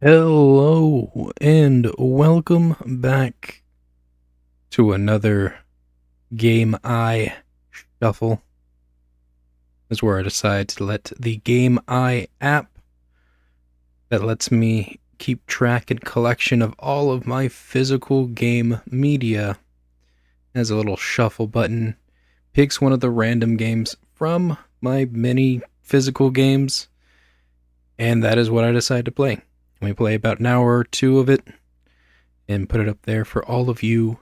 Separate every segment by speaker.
Speaker 1: Hello and welcome back to another GAMEYE Shuffle. This is where I decide to let the GAMEYE app that lets me keep track and collection of all of my physical game media has a little shuffle button, picks one of the random games from my many physical games, and that is what I decide to play. We play about an hour or two of it and put it up there for all of you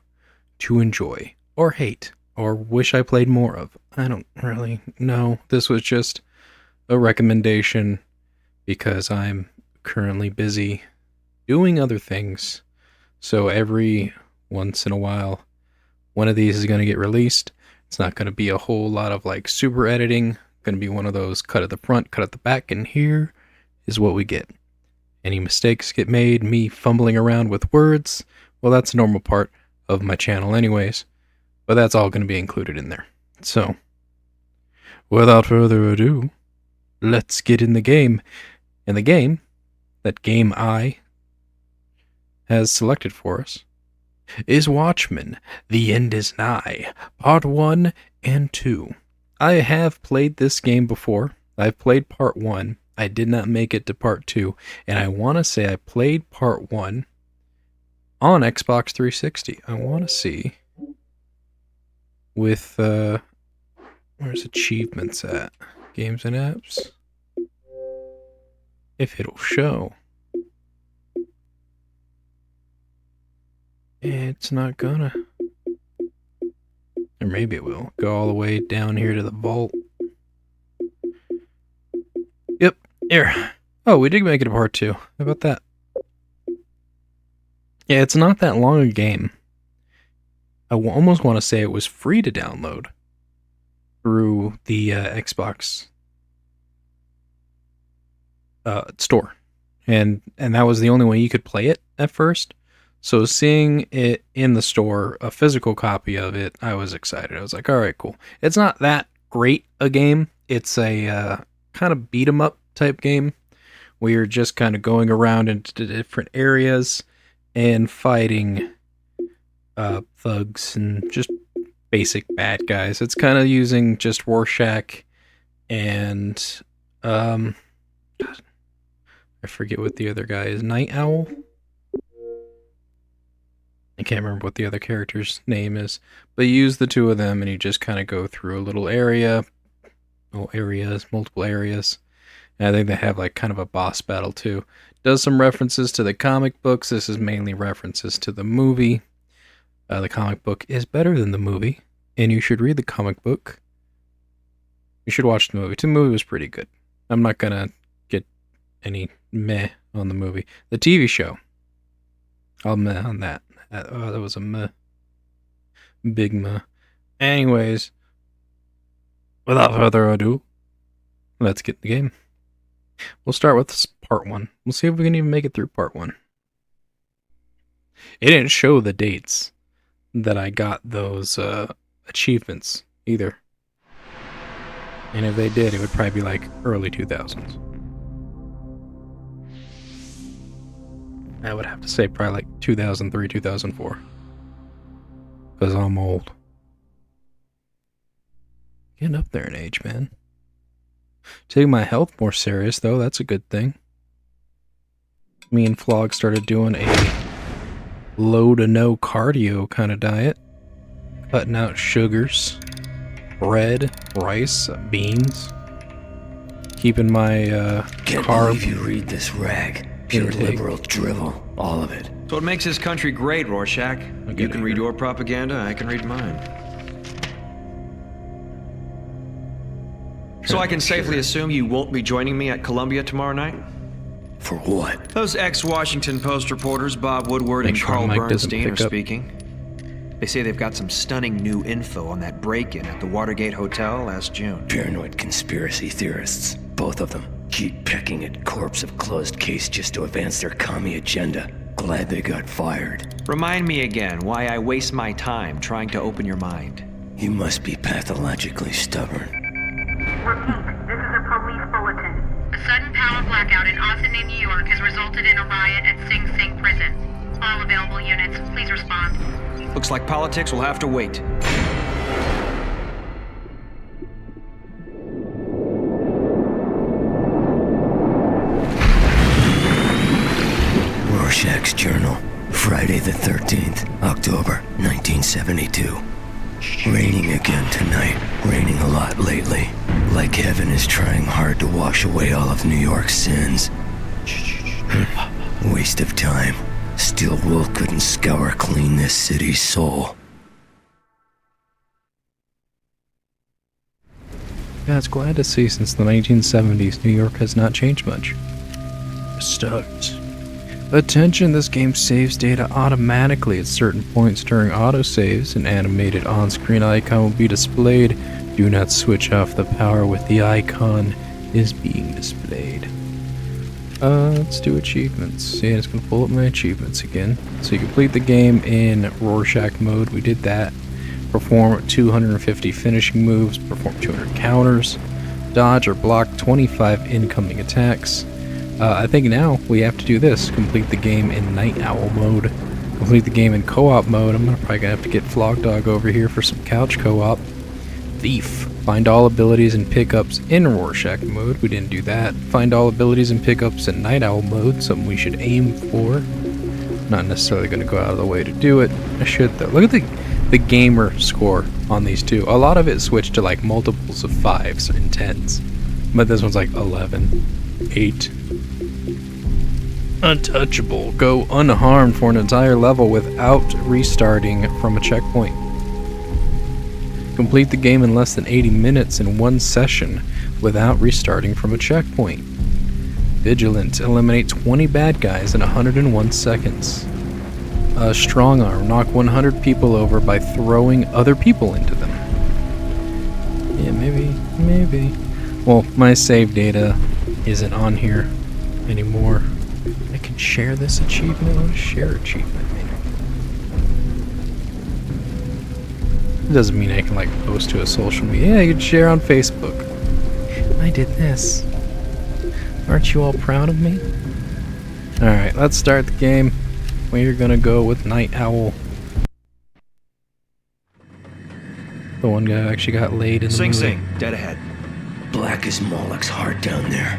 Speaker 1: to enjoy or hate or wish I played more of. I don't really know. This was just a recommendation because I'm currently busy doing other things. So every once in a while, one of these is going to get released. It's not going to be a whole lot of like super editing. Going to be one of those cut at the front, cut at the back, and here is what we get. Any mistakes get made, me fumbling around with words, well, that's a normal part of my channel anyways, but that's all going to be included in there. So, without further ado, let's get in the game. And the game that GAMEYE has selected for us is Watchmen, The End is Nigh, Part 1 and 2. I have played this game before. I've played Part 1. I did not make it to Part 2, and I want to say I played Part 1 on Xbox 360. I want to see with, where's achievements at? Games and apps? If it'll show. It's not gonna. Or maybe it will. Go all the way down here to the vault. Yep, here. Oh, we did make it a part 2. How about that? Yeah, it's not that long a game. I almost want to say it was free to download through the Xbox store. And that was the only way you could play it at first. So seeing it in the store, a physical copy of it, I was excited. I was like, all right, cool. It's not that great a game. It's a kind of beat 'em up type game where you're just kind of going around into different areas and fighting thugs and just basic bad guys. It's kind of using just Rorschach and I forget what the other guy is. Night Owl? I can't remember what the other character's name is, but you use the two of them and you just kind of go through a little area. Multiple areas. And I think they have like kind of a boss battle too. Does some references to the comic books. This is mainly references to the movie. The comic book is better than the movie, and you should read the comic book. You should watch the movie. The movie was pretty good. I'm not gonna get any meh on the movie. The TV show, I'll meh on that. That was a meh. Big meh. Anyways, without further ado, let's get in the game. We'll start with part 1. We'll see if we can even make it through part 1. It didn't show the dates that I got those achievements either. And if they did, it would probably be like early 2000s. I would have to say probably like 2003, 2004. Because I'm old. Getting up there in age, man. Taking my health more serious, though. That's a good thing. Me and Flog started doing a low to no cardio kind of diet. Cutting out sugars, bread, rice, beans. Keeping my
Speaker 2: Can't believe you read this rag. Pure liberal drivel. All of it.
Speaker 3: So what makes this country great, Rorschach? You can read your propaganda, I can read mine. So I can safely assume you won't be joining me at Columbia tomorrow night?
Speaker 2: For what?
Speaker 3: Those ex-Washington Post reporters, Bob Woodward and Carl Bernstein, are speaking. They say they've got some stunning new info on that break-in at the Watergate Hotel last June.
Speaker 2: Paranoid conspiracy theorists. Both of them. Keep pecking at corpse of closed case just to advance their commie agenda. Glad they got fired.
Speaker 3: Remind me again why I waste my time trying to open your mind.
Speaker 2: You must be pathologically stubborn.
Speaker 4: Repeat, this is a police bulletin. A sudden power blackout in Austin, in New York has resulted in a riot at Sing Sing Prison. All available units, please respond.
Speaker 3: Looks like politics will have to wait.
Speaker 2: Rorschach's Journal, Friday the 13th, October 1972. Raining again tonight. Raining a lot lately. Like heaven is trying hard to wash away all of New York's sins. Waste of time. Steel wool couldn't scour clean this city's soul.
Speaker 1: Yeah, it's glad to see since the 1970s, New York has not changed much. Start. Attention, this game saves data automatically at certain points during autosaves. An animated on-screen icon will be displayed. Do not switch off the power with the icon is being displayed. Let's do achievements. Yeah, it's gonna pull up my achievements again. So you complete the game in Rorschach mode. We did that. Perform 250 finishing moves. Perform 200 counters. Dodge or block 25 incoming attacks. I think now we have to do this. Complete the game in Night Owl mode. Complete the game in co-op mode. I'm probably gonna have to get Floggeddogg over here for some couch co-op. Thief. Find all abilities and pickups in Rorschach mode. We didn't do that. Find all abilities and pickups in Night Owl mode. Something we should aim for. Not necessarily gonna go out of the way to do it. I should though. Look at the gamer score on these two. A lot of it switched to like multiples of 5s and 10s. But this one's like 11, 8. Untouchable. Go unharmed for an entire level without restarting from a checkpoint. Complete the game in less than 80 minutes in one session without restarting from a checkpoint. Vigilant. Eliminate 20 bad guys in 101 seconds. Strong arm. Knock 100 people over by throwing other people into them. Yeah, maybe. Well, my save data isn't on here anymore. I can share this achievement. I want to share achievement, maybe. It doesn't mean I can like post to a social media. Yeah, you can share on Facebook. I did this. Aren't you all proud of me? Alright, let's start the game. We're gonna go with Night Owl. The one guy who actually got laid in the
Speaker 3: Sing
Speaker 1: movie.
Speaker 3: Sing, dead ahead.
Speaker 2: Black as Moloch's heart down there.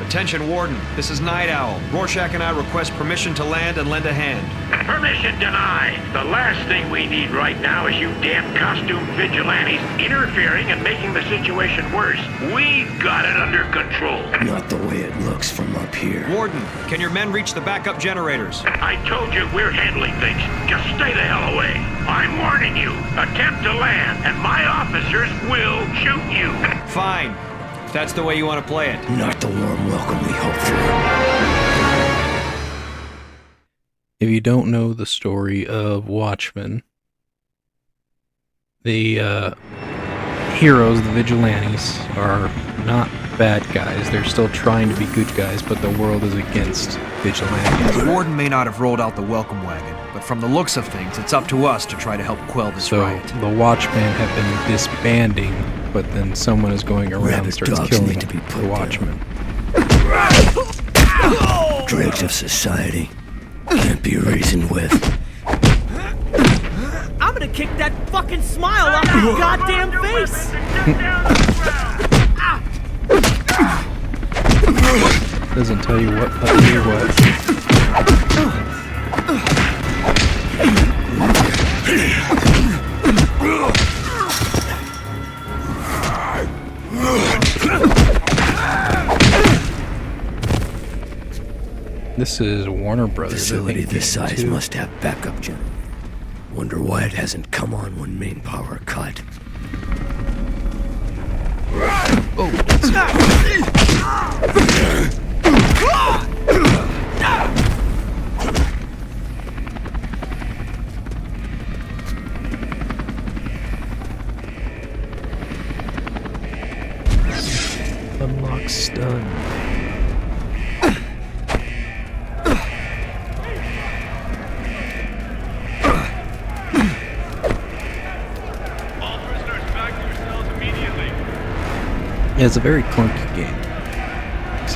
Speaker 3: Attention, Warden. This is Night Owl. Rorschach and I request permission to land and lend a hand.
Speaker 5: Permission denied. The last thing we need right now is you damn costume vigilantes interfering and making the situation worse. We've got it under control.
Speaker 2: Not the way it looks from up here.
Speaker 3: Warden, can your men reach the backup generators?
Speaker 5: I told you we're handling things. Just stay the hell away. I'm warning you. Attempt to land, and my officers will shoot you.
Speaker 3: Fine. If that's the way you want to play it.
Speaker 2: Not the warm welcome we hoped for.
Speaker 1: If you don't know the story of Watchmen, the heroes, the vigilantes, are not bad guys. They're still trying to be good guys, but the world is against vigilantes.
Speaker 3: The Warden may not have rolled out the welcome wagon, but from the looks of things, it's up to us to try to help quell this riot.
Speaker 1: The Watchmen have been disbanding, but then someone is going around and starts killing the Watchmen.
Speaker 2: Dregs of society can't be reasoned with.
Speaker 6: I'm gonna kick that fucking smile off your goddamn face!
Speaker 1: Doesn't tell you what puppy or what. This is Warner Brothers.
Speaker 2: Facility this size must have backup gen. Wonder why it hasn't come on when main power cut.
Speaker 1: Unlock stun. Yeah, it's a very clunky game.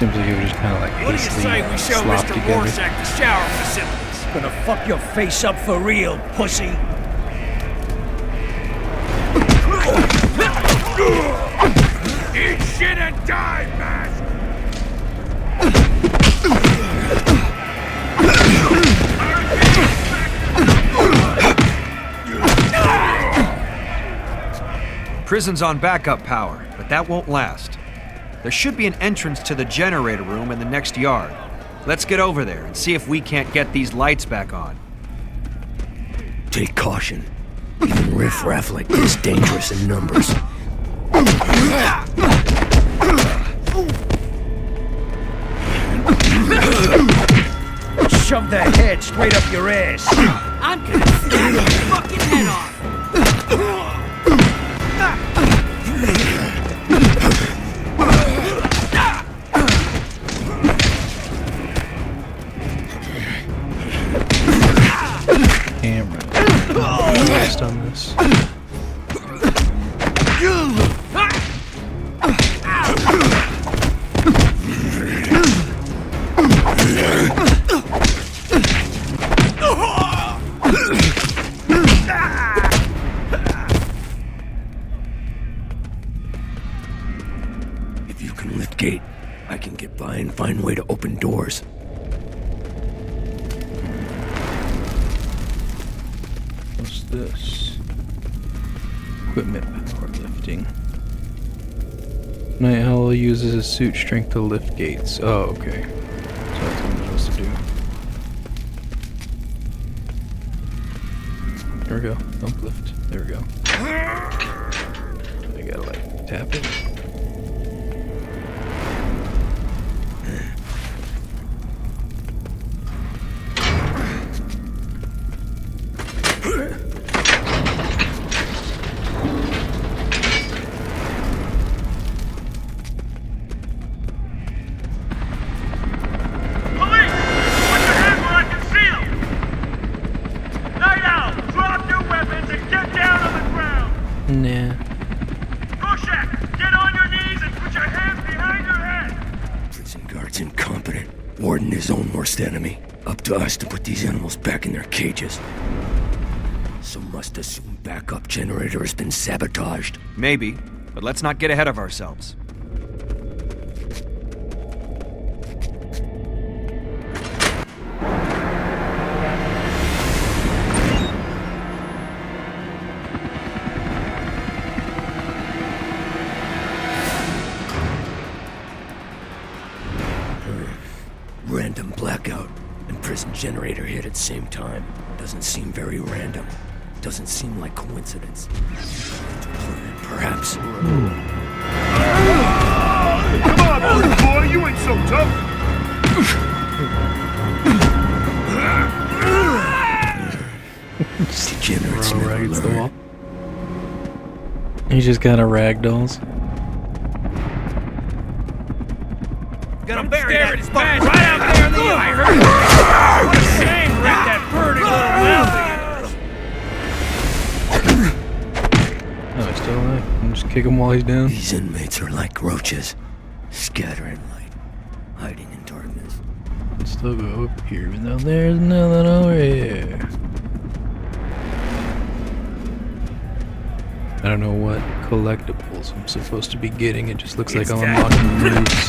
Speaker 1: Seems like it was just kind of like
Speaker 7: What do you say we show
Speaker 1: slopped
Speaker 7: Mr.
Speaker 1: together.
Speaker 7: Rorschach the shower facilities?
Speaker 6: Gonna fuck your face up for real, pussy.
Speaker 7: Eat shit and die, Mask!
Speaker 3: Prison's on backup power, but that won't last. There should be an entrance to the generator room in the next yard. Let's get over there and see if we can't get these lights back on.
Speaker 2: Take caution. Even riffraff like this dangerous in numbers.
Speaker 6: Shove that head straight up your ass. I'm gonna snap your fucking head off.
Speaker 1: Camera. Just on this.
Speaker 2: If you can lift gate, I can get by and find a way to open doors.
Speaker 1: What's this? Equipment power lifting. Night Owl uses his suit strength to lift gates. Oh, okay. So that's what I'm supposed to do. There we go. Thump lift. There we go. I gotta like tap it.
Speaker 5: Police! Put your hands where I can see them! Night Owl, drop your weapons and get down on the ground!
Speaker 1: Nah.
Speaker 5: Rorschach, get on your knees and put your hands behind your head!
Speaker 2: Prison guard's incompetent. Warden his own worst enemy. Up to us to put these animals back in their cages. So must assume backup generator has been sabotaged.
Speaker 3: Maybe, but let's not get ahead of ourselves.
Speaker 2: Random blackout and prison generator hit at same time. Doesn't seem very random. Doesn't seem like coincidence. Perhaps.
Speaker 5: Come on, old boy, you ain't so tough!
Speaker 2: Degenerates
Speaker 1: Throw
Speaker 2: never
Speaker 1: right against the
Speaker 2: learn.
Speaker 1: wall. He just kind of ragdolls.
Speaker 6: Gonna bury that fuck right out there in the yard. I heard it. What a shame to wreck that pretty little mouth.
Speaker 1: Oh, he's still alive. I'll just kick him while he's down.
Speaker 2: These inmates are like roaches, scattering light, hiding in darkness.
Speaker 1: Let's still go up here, even though there's nothing over here. I don't know what collectibles I'm supposed to be getting. It just looks like I'm unlocking moves.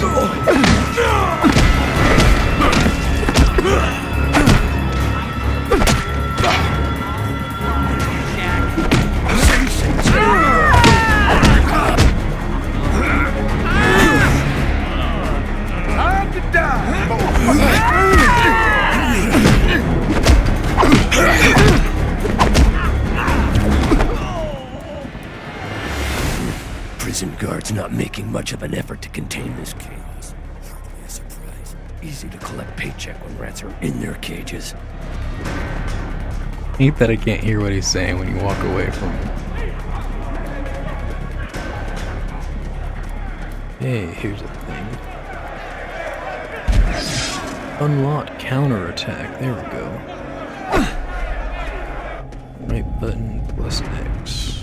Speaker 7: Time to die,
Speaker 2: Prison guards not making much of an effort to contain this chaos. Hardly a surprise. Easy to collect paycheck when rats are in their cages.
Speaker 1: Hate that I can't hear what he's saying when you walk away from him. Hey, here's a thing. Unlock counterattack. There we go. Right button plus X.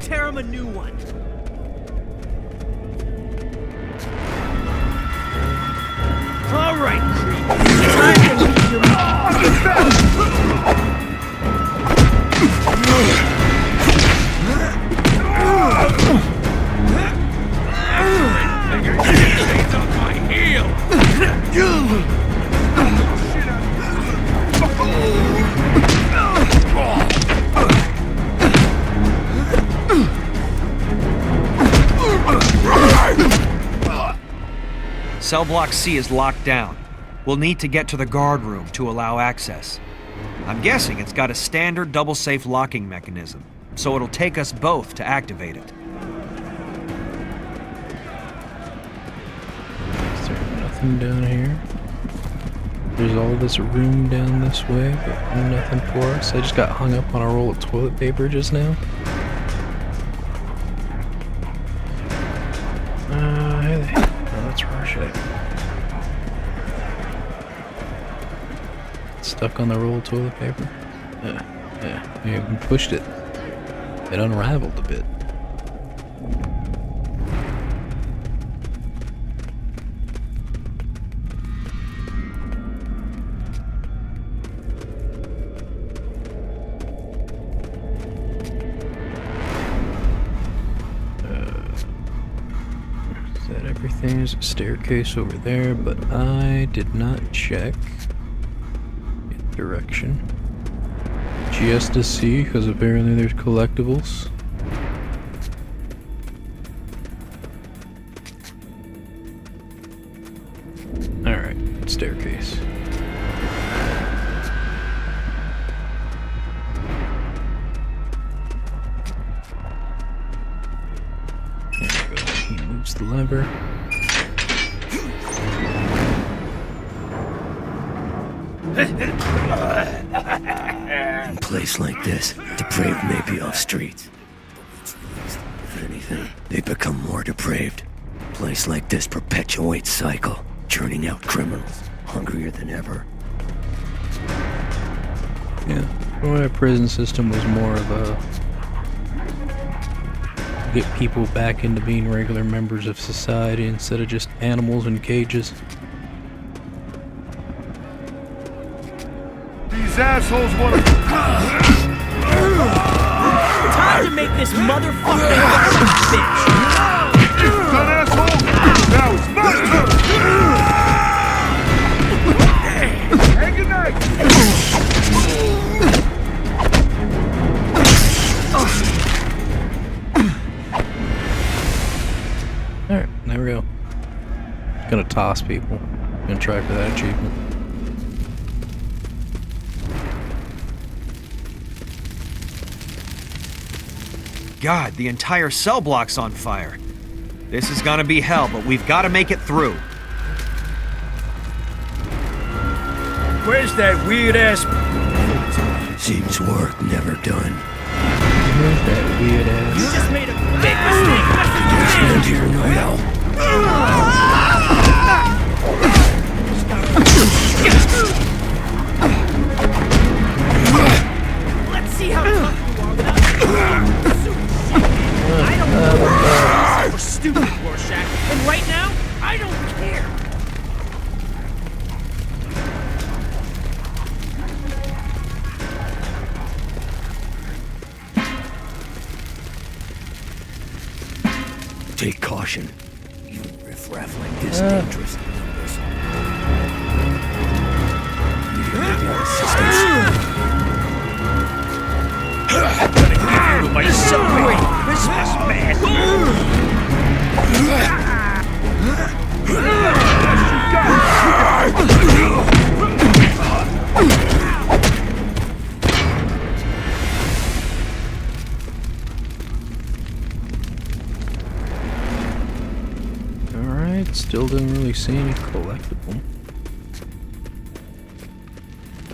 Speaker 6: tear him a new one. All right, creep. Time to meet your
Speaker 7: Stays on my heel.
Speaker 3: Cell block C is locked down. We'll need to get to the guard room to allow access. I'm guessing it's got a standard double-safe locking mechanism, so it'll take us both to activate it.
Speaker 1: Is there nothing down here? There's all this room down this way, but nothing for us. I just got hung up on a roll of toilet paper just now. Hey there. Oh, that's Rorschach. Stuck on the roll of toilet paper? Yeah, you pushed it. It unraveled a bit. Said everything is a staircase over there, but I did not check direction. Just to see, because apparently there's collectibles. Alright, staircase. There we go. He moves the lever.
Speaker 2: In a place like this, depraved may be off streets. If anything, they become more depraved. A place like this perpetuates cycle, churning out criminals, hungrier than ever.
Speaker 1: Yeah, my prison system was more of a get people back into being regular members of society instead of just animals in cages.
Speaker 7: These assholes want to...
Speaker 6: time to make this motherfucker bitch.
Speaker 7: That asshole! Now it's my turn! Hey, good night!
Speaker 1: Alright, there we go. Gonna toss people. Gonna try for that achievement.
Speaker 3: God, the entire cell block's on fire. This is gonna be hell, but we've got to make it through.
Speaker 6: Where's that weird-ass...
Speaker 2: Seems work never done.
Speaker 1: Where's that weird ass?
Speaker 6: You just made a big mistake!
Speaker 2: Stand here now.
Speaker 6: Let's see how tough you are without... I don't know you're stupid, Rorschach, and right now, I don't care.
Speaker 2: Take caution. You riffraff like this dangerous.
Speaker 6: My celebrating Christmas, man!
Speaker 1: Alright, still didn't really see any collectible.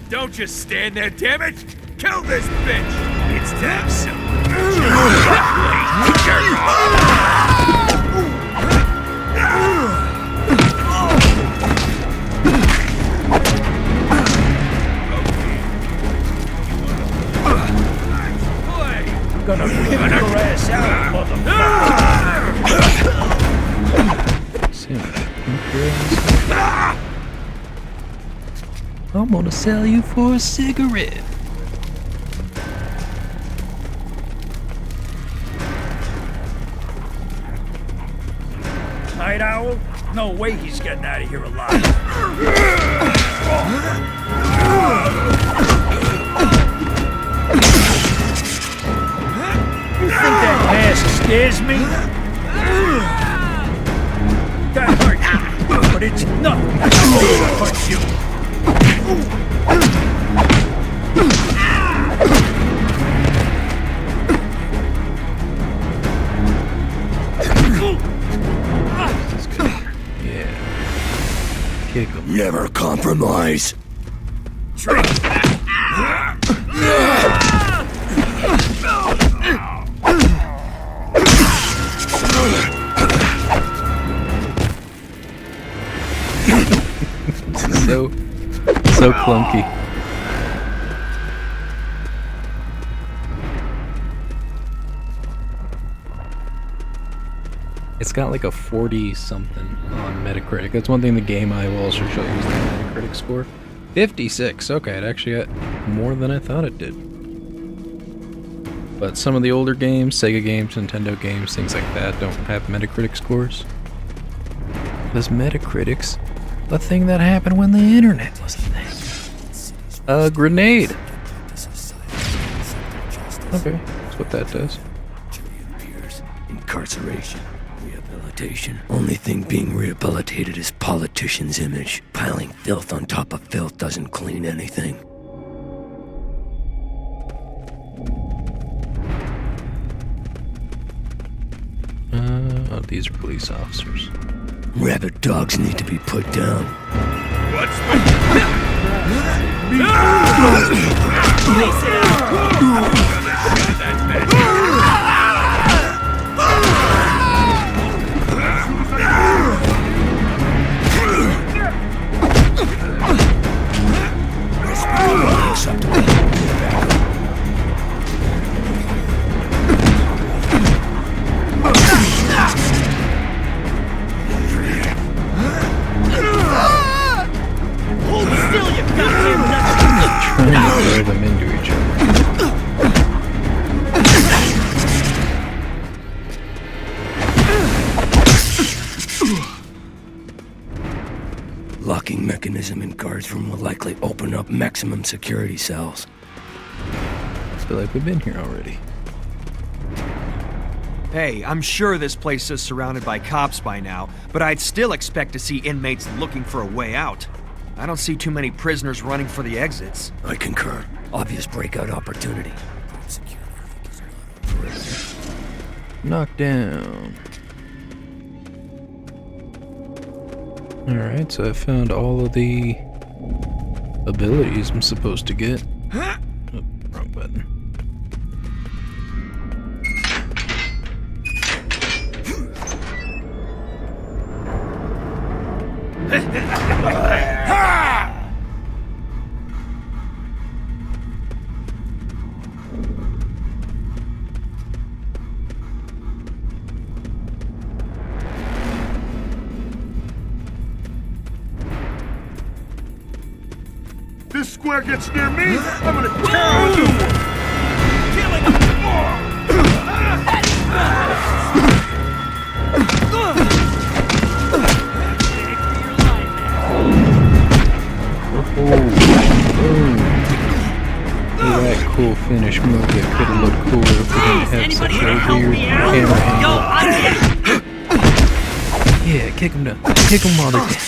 Speaker 7: Don't just stand there, damn it! Kill this bitch! It's that simple.
Speaker 6: Gonna rip your ass out!
Speaker 1: I'm gonna sell you for a cigarette.
Speaker 6: Night Owl? No way he's getting out of here alive. You think that mask scares me? That hurts, but it's nothing. I punch you.
Speaker 1: Yeah. Kick him.
Speaker 2: Never compromise.
Speaker 1: So clunky. It's got like a 40 something on Metacritic. That's one thing the GAMEYE will also show you is the Metacritic score. 56. Okay, it actually got more than I thought it did. But some of the older games, Sega games, Nintendo games, things like that, don't have Metacritic scores. Because Metacritic's the thing that happened when the internet was a thing. A grenade. Okay, that's what that does.
Speaker 2: Incarceration. Rehabilitation. Only thing being rehabilitated is politician's image. Piling filth on top of filth doesn't clean anything.
Speaker 1: Oh, these are police officers.
Speaker 2: Rabid dogs need to be put down.
Speaker 1: Trying to throw them into each other.
Speaker 2: Locking mechanism in guards room will likely open up maximum security cells.
Speaker 1: I feel like we've been here already.
Speaker 3: Hey, I'm sure this place is surrounded by cops by now, but I'd still expect to see inmates looking for a way out. I don't see too many prisoners running for the exits.
Speaker 2: I concur. Obvious breakout opportunity.
Speaker 1: Knocked down. Alright, so I found all of the abilities I'm supposed to get. Oh, wrong button.
Speaker 7: This square gets near me, I'm gonna tear a new one.
Speaker 1: That cool finish move that could have looked cooler if we didn't have such a weird camera angle. Yeah, kick him down. Kick him while they're dead.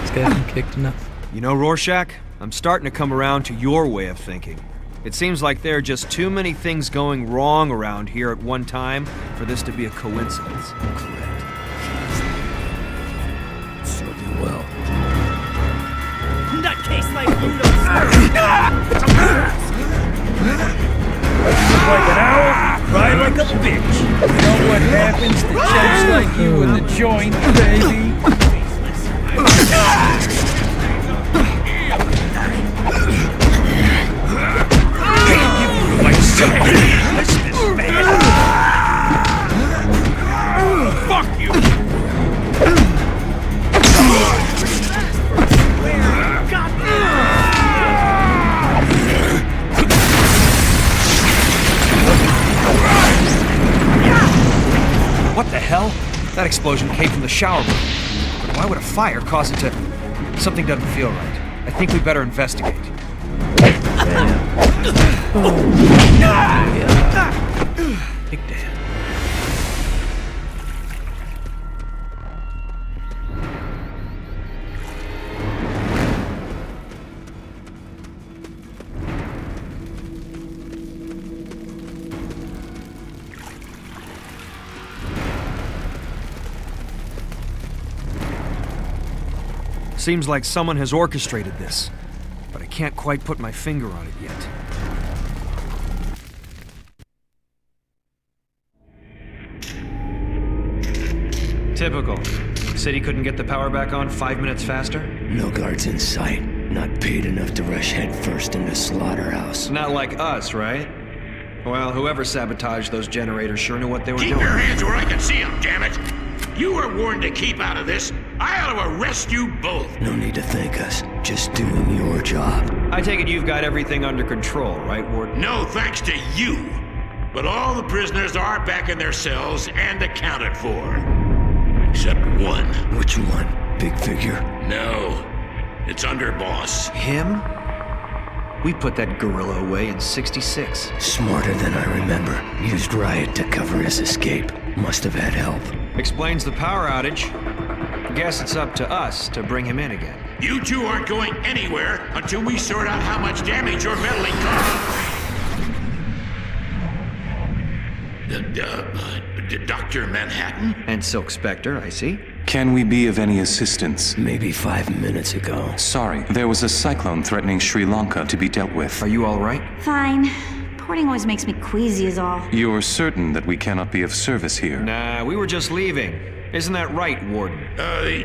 Speaker 1: This guy's been kicked enough.
Speaker 3: You know, Rorschach, I'm starting to come around to your way of thinking. It seems like there are just too many things going wrong around here at one time for this to be a coincidence.
Speaker 2: Correct. Serve you well.
Speaker 6: Nutcase like you don't like an owl, cry like a bitch. You know what happens to chumps like you in the joint, baby?
Speaker 7: Fuck you!
Speaker 3: What the hell? That explosion came from the shower room. But why would a fire cause it to... Something doesn't feel right. I think we better investigate.
Speaker 1: Big damn.
Speaker 3: Seems like someone has orchestrated this, but I can't quite put my finger on it yet. Typical. City couldn't get the power back on 5 minutes faster?
Speaker 2: No guards in sight. Not paid enough to rush headfirst into slaughterhouse.
Speaker 3: Not like us, right? Well, whoever sabotaged those generators sure knew what they were
Speaker 5: Keep
Speaker 3: doing.
Speaker 5: your hands where I can see them, damn it! You were warned to keep out of this. I ought to arrest you both.
Speaker 2: No need to thank us. Just doing your job.
Speaker 3: I take it you've got everything under control, right, Warden?
Speaker 5: No thanks to you. But all the prisoners are back in their cells and accounted for. Except one.
Speaker 2: Which one? Big figure?
Speaker 5: No. It's Underboss.
Speaker 3: Him? We put that gorilla away in '66.
Speaker 2: Smarter than I remember. Used Riot to cover his escape. Must have had help.
Speaker 3: Explains the power outage. Guess it's up to us to bring him in again.
Speaker 5: You two aren't going anywhere until we sort out how much damage your meddling caused. Dr. Manhattan?
Speaker 3: And Silk Spectre, I see.
Speaker 8: Can we be of any assistance?
Speaker 2: Maybe 5 minutes ago.
Speaker 8: Sorry, there was a cyclone threatening Sri Lanka to be dealt with.
Speaker 3: Are you all right?
Speaker 9: Fine. Porting always makes me queasy is all.
Speaker 8: You're certain that we cannot be of service here?
Speaker 3: Nah, we were just leaving. Isn't that right, Warden?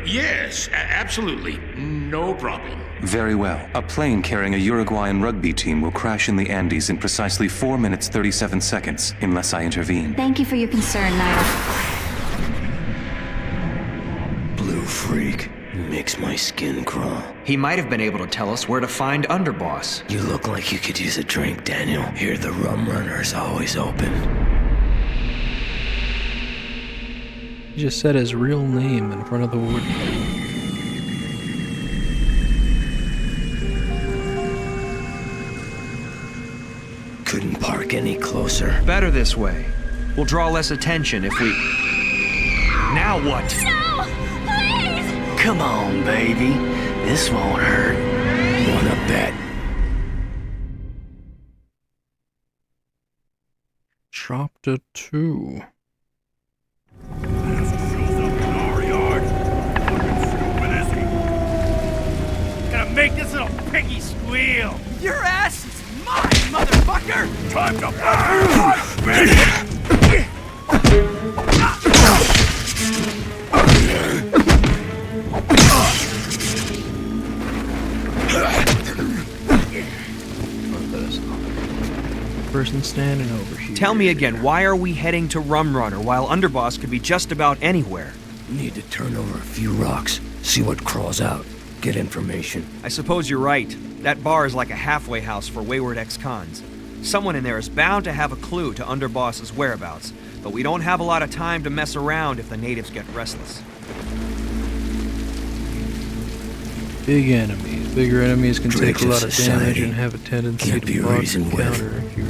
Speaker 5: Yes, absolutely. No problem.
Speaker 8: Very well. A plane carrying a Uruguayan rugby team will crash in the Andes in precisely 4 minutes 37 seconds, unless I intervene.
Speaker 9: Thank you for your concern, Nigh.
Speaker 2: Blue freak. Makes my skin crawl.
Speaker 3: He might have been able to tell us where to find Underboss.
Speaker 2: You look like you could use a drink, Daniel. Here the rum runner's always open.
Speaker 1: He just said his real name in front of the warden.
Speaker 2: Couldn't park any closer.
Speaker 3: Better this way. We'll draw less attention if we... Now what?
Speaker 9: No! Please!
Speaker 2: Come on, baby. This won't hurt. Wanna bet?
Speaker 1: Chapter 2.
Speaker 6: Gonna make this little piggy squeal. Your ass is mine, motherfucker! Time to
Speaker 1: Person standing over here.
Speaker 3: Tell me again, why are we heading to Rum Runner while Underboss could be just about anywhere?
Speaker 2: Need to turn over a few rocks, see what crawls out, get information.
Speaker 3: I suppose you're right. That bar is like a halfway house for wayward ex-cons. Someone in there is bound to have a clue to Underboss's whereabouts, but we don't have a lot of time to mess around if the natives get restless.
Speaker 1: Big enemies. Bigger enemies can take
Speaker 2: Dregs
Speaker 1: a
Speaker 2: of
Speaker 1: lot of damage
Speaker 2: society.
Speaker 1: and have a tendency
Speaker 2: Can't be
Speaker 1: to block
Speaker 2: reasoned
Speaker 1: and
Speaker 2: with.
Speaker 1: counter if you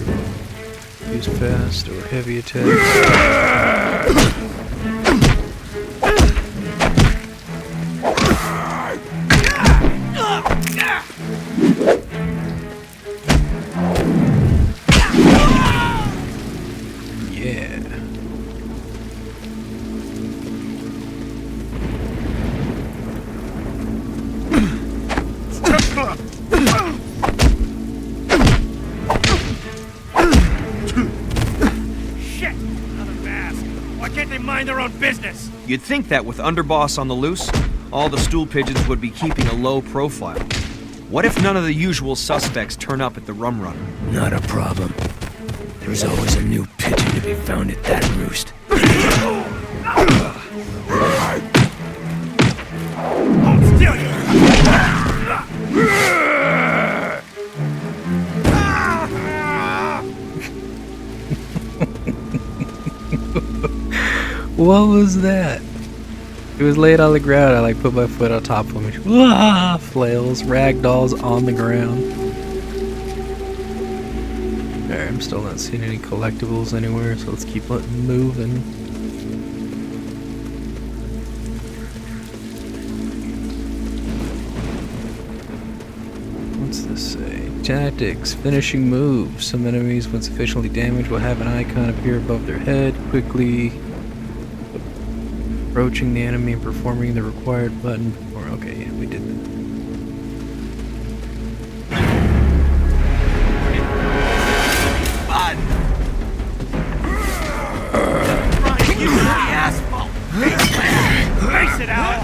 Speaker 1: use fast or heavy attacks. Yeah.
Speaker 6: Shit! Another mask. Why can't they mind their own business?
Speaker 3: You'd think that with Underboss on the loose, all the stool pigeons would be keeping a low profile. What if none of the usual suspects turn up at the Rum Runner?
Speaker 2: Not a problem. There's always a new pigeon to be found at that roost.
Speaker 6: Hold still, you!
Speaker 1: What was that? He was laid on the ground. I like put my foot on top of him. Flails, ragdolls on the ground. Alright, I'm still not seeing any collectibles anywhere, so let's keep moving. What's this say? Tactics, finishing moves. Some enemies, when sufficiently damaged, will have an icon appear above their head. Quickly approaching the enemy and performing the required button. Okay, yeah, we did that.
Speaker 6: Face it out!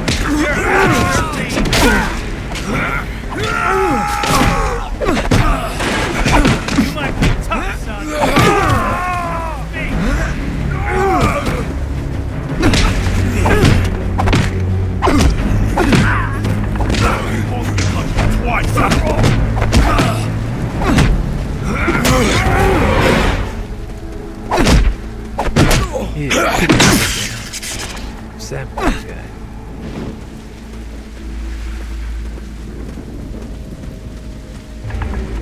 Speaker 6: You might be tough, son.
Speaker 1: Zap that guy.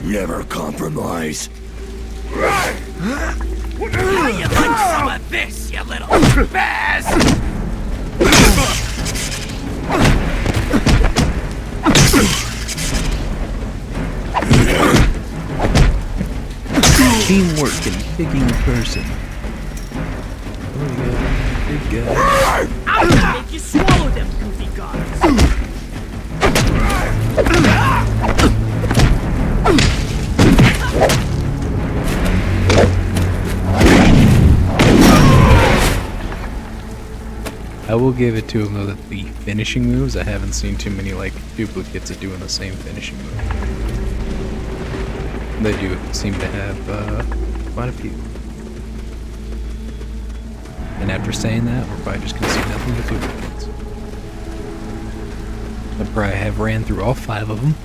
Speaker 2: Never compromise.
Speaker 6: How you like some of this, you little spaz?
Speaker 1: Teamwork and picking a person. Oh yeah, big guy.
Speaker 6: I'm gonna make you swallow them goofy guys.
Speaker 1: I will give it to him though that the finishing moves, I haven't seen too many like duplicates of doing the same finishing move. They do seem to have quite a few. And after saying that, we're probably just gonna see nothing but duplicates. I probably have ran through all 5 of them.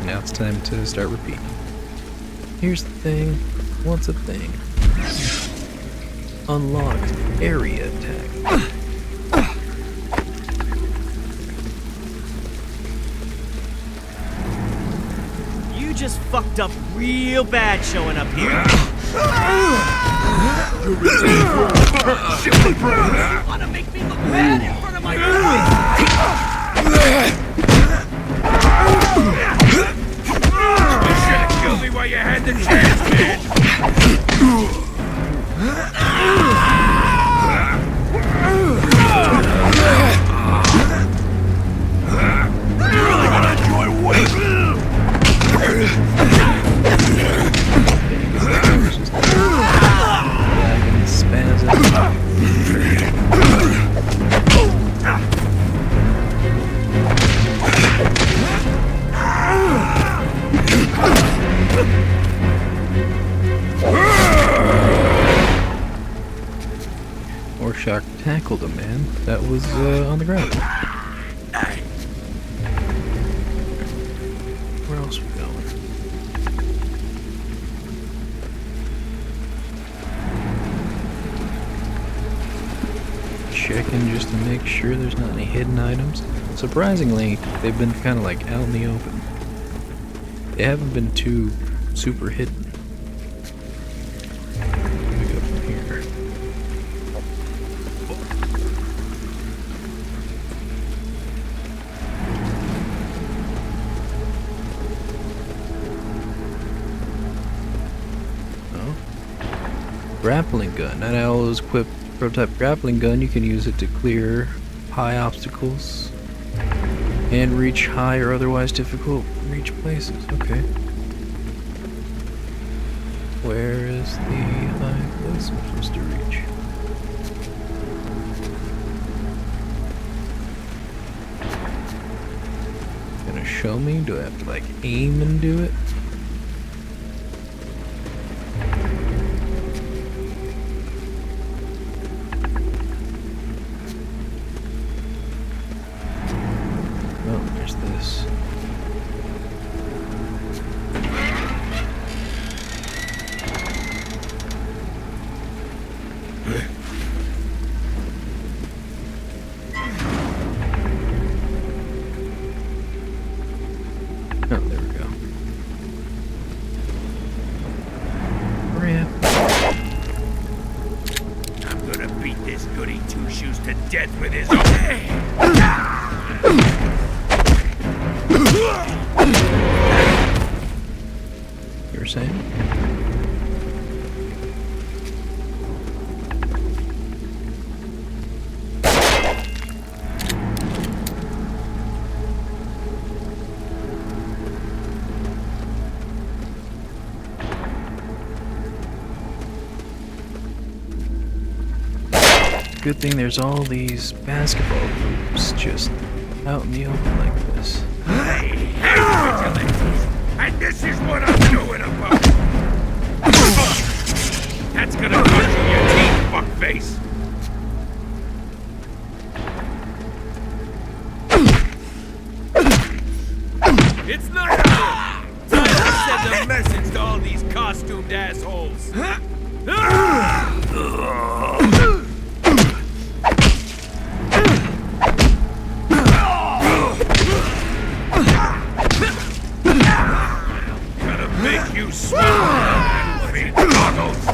Speaker 1: Now it's time to start repeating. Here's the thing. What's a thing? Unlocked area attack.
Speaker 6: You just fucked up real bad showing up here. You wanna make me look bad in front of my
Speaker 7: You should have killed me while you had the chance, man! You're really gonna enjoy waiting!
Speaker 1: Or Shock tackled a man that was on the ground. Where else are we going? Checking just to make sure there's not any hidden items. Surprisingly, they've been kind of like out in the open. They haven't been too super hidden. Let me go from here. Oh. Grappling gun. Not all is equipped. Prototype grappling gun, you can use it to clear high obstacles and reach high or otherwise difficult reach places. Okay. Where is the high place I'm supposed to reach? Gonna show me? Do I have to like aim and do it?
Speaker 7: horseshoes to death with his
Speaker 1: You were saying? Good thing there's all these basketball hoops just out in the open like this.
Speaker 7: I hate vigilantes, and this is what I'm doing about it. That's gonna cost you your teeth, fuckface. It's not time to send a message to all these costumed assholes. Gonna make you swallow feet goggles.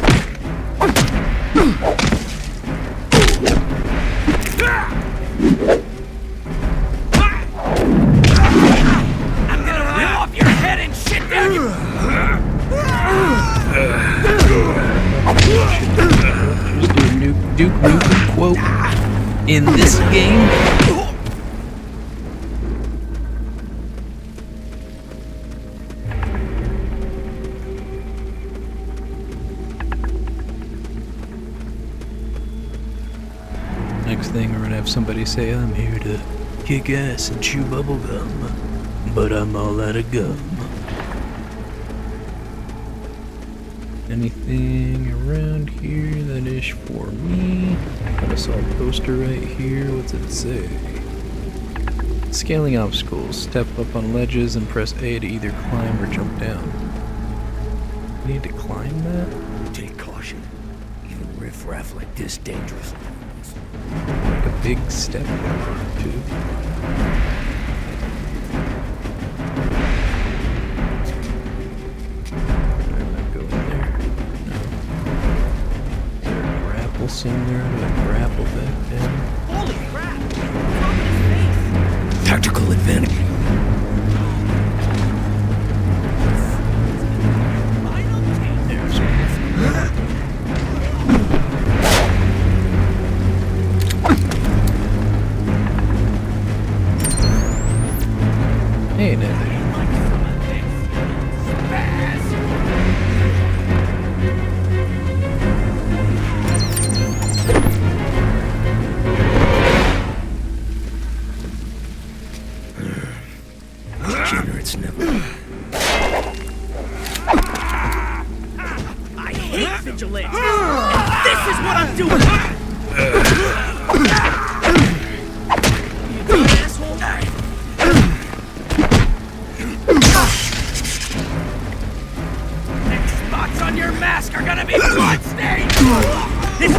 Speaker 7: I'm gonna rip off your head and shit down your...
Speaker 1: Just do a Duke Nukem quote in this game. Next thing, we're gonna have somebody say, "I'm here to kick ass and chew bubble gum, but I'm all out of gum." Anything around here that is for me? I saw a poster right here. What's it say? Scaling obstacles. Step up on ledges and press A to either climb or jump down. Need to climb that?
Speaker 2: Take caution. Even riffraff like this dangerous.
Speaker 1: Like a big step or two. Somewhere to grapple back down.
Speaker 6: Holy crap!
Speaker 2: Tactical advantage.
Speaker 1: There's Hey, Nigh.
Speaker 2: Degenerates never.
Speaker 6: I hate vigilantes! This is what I'm doing! You dumb asshole! Next spots on your mask are gonna be bloodstained! This is...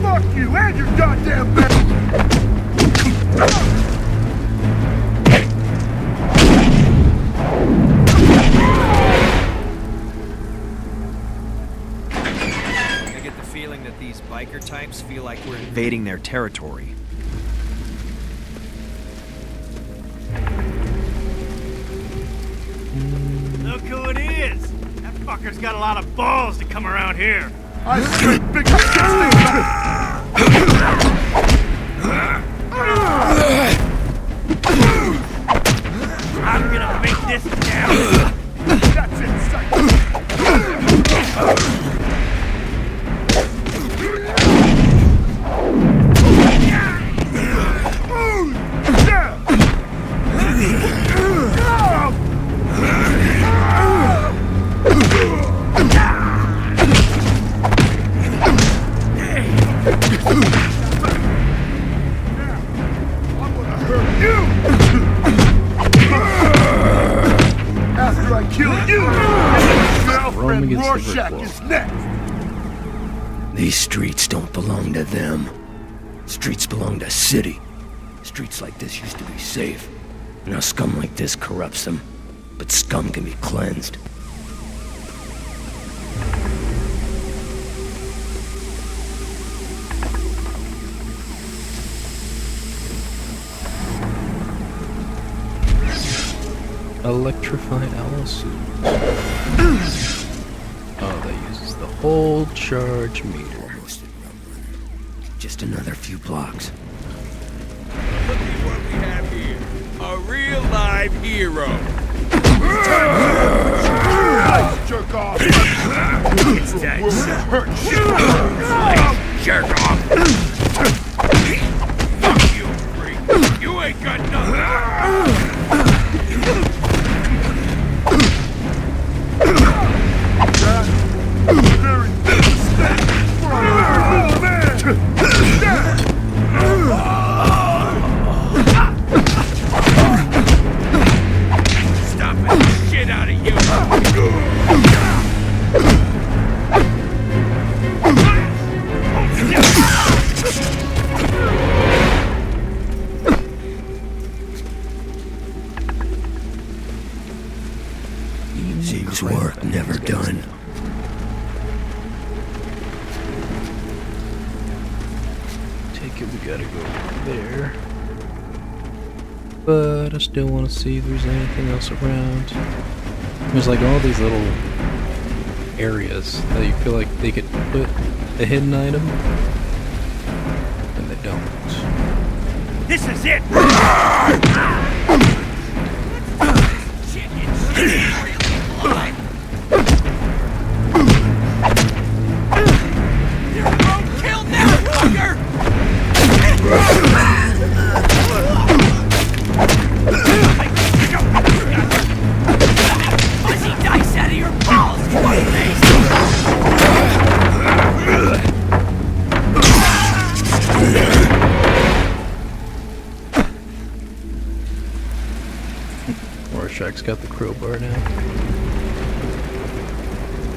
Speaker 7: Fuck you and your goddamn bitch!
Speaker 3: I get the feeling that these biker types feel like we're invading their territory.
Speaker 6: Look who it is! That fucker's got a lot of balls to come around here.
Speaker 7: I straight big
Speaker 6: I'm gonna make this down!
Speaker 7: That's insane! After I kill you!
Speaker 1: him against the brick
Speaker 10: Rorschach
Speaker 1: wall.
Speaker 10: is next.
Speaker 2: These streets don't belong to them. Streets belong to city. Streets like this used to be safe. Now scum like this corrupts them. But scum can be cleansed.
Speaker 1: Electrified owl suit. Oh, that uses the whole charge meter.
Speaker 2: Almost at Rum Runner. Just another few blocks.
Speaker 7: Look at what we have here. A real live hero.
Speaker 10: Jerk off.
Speaker 7: It's that jerk off. Fuck you, freak. You ain't got nothing. Stomping the shit out of you.
Speaker 2: Seems work never done.
Speaker 1: Take it, we gotta go there. But I still want to see if there's anything else around. There's like all these little areas that you feel like they could put a hidden item, and they don't.
Speaker 7: This is it. Kill now, fucker! Fuzzy dice out of your balls, fuckface!
Speaker 1: Rorschach's got the crowbar now.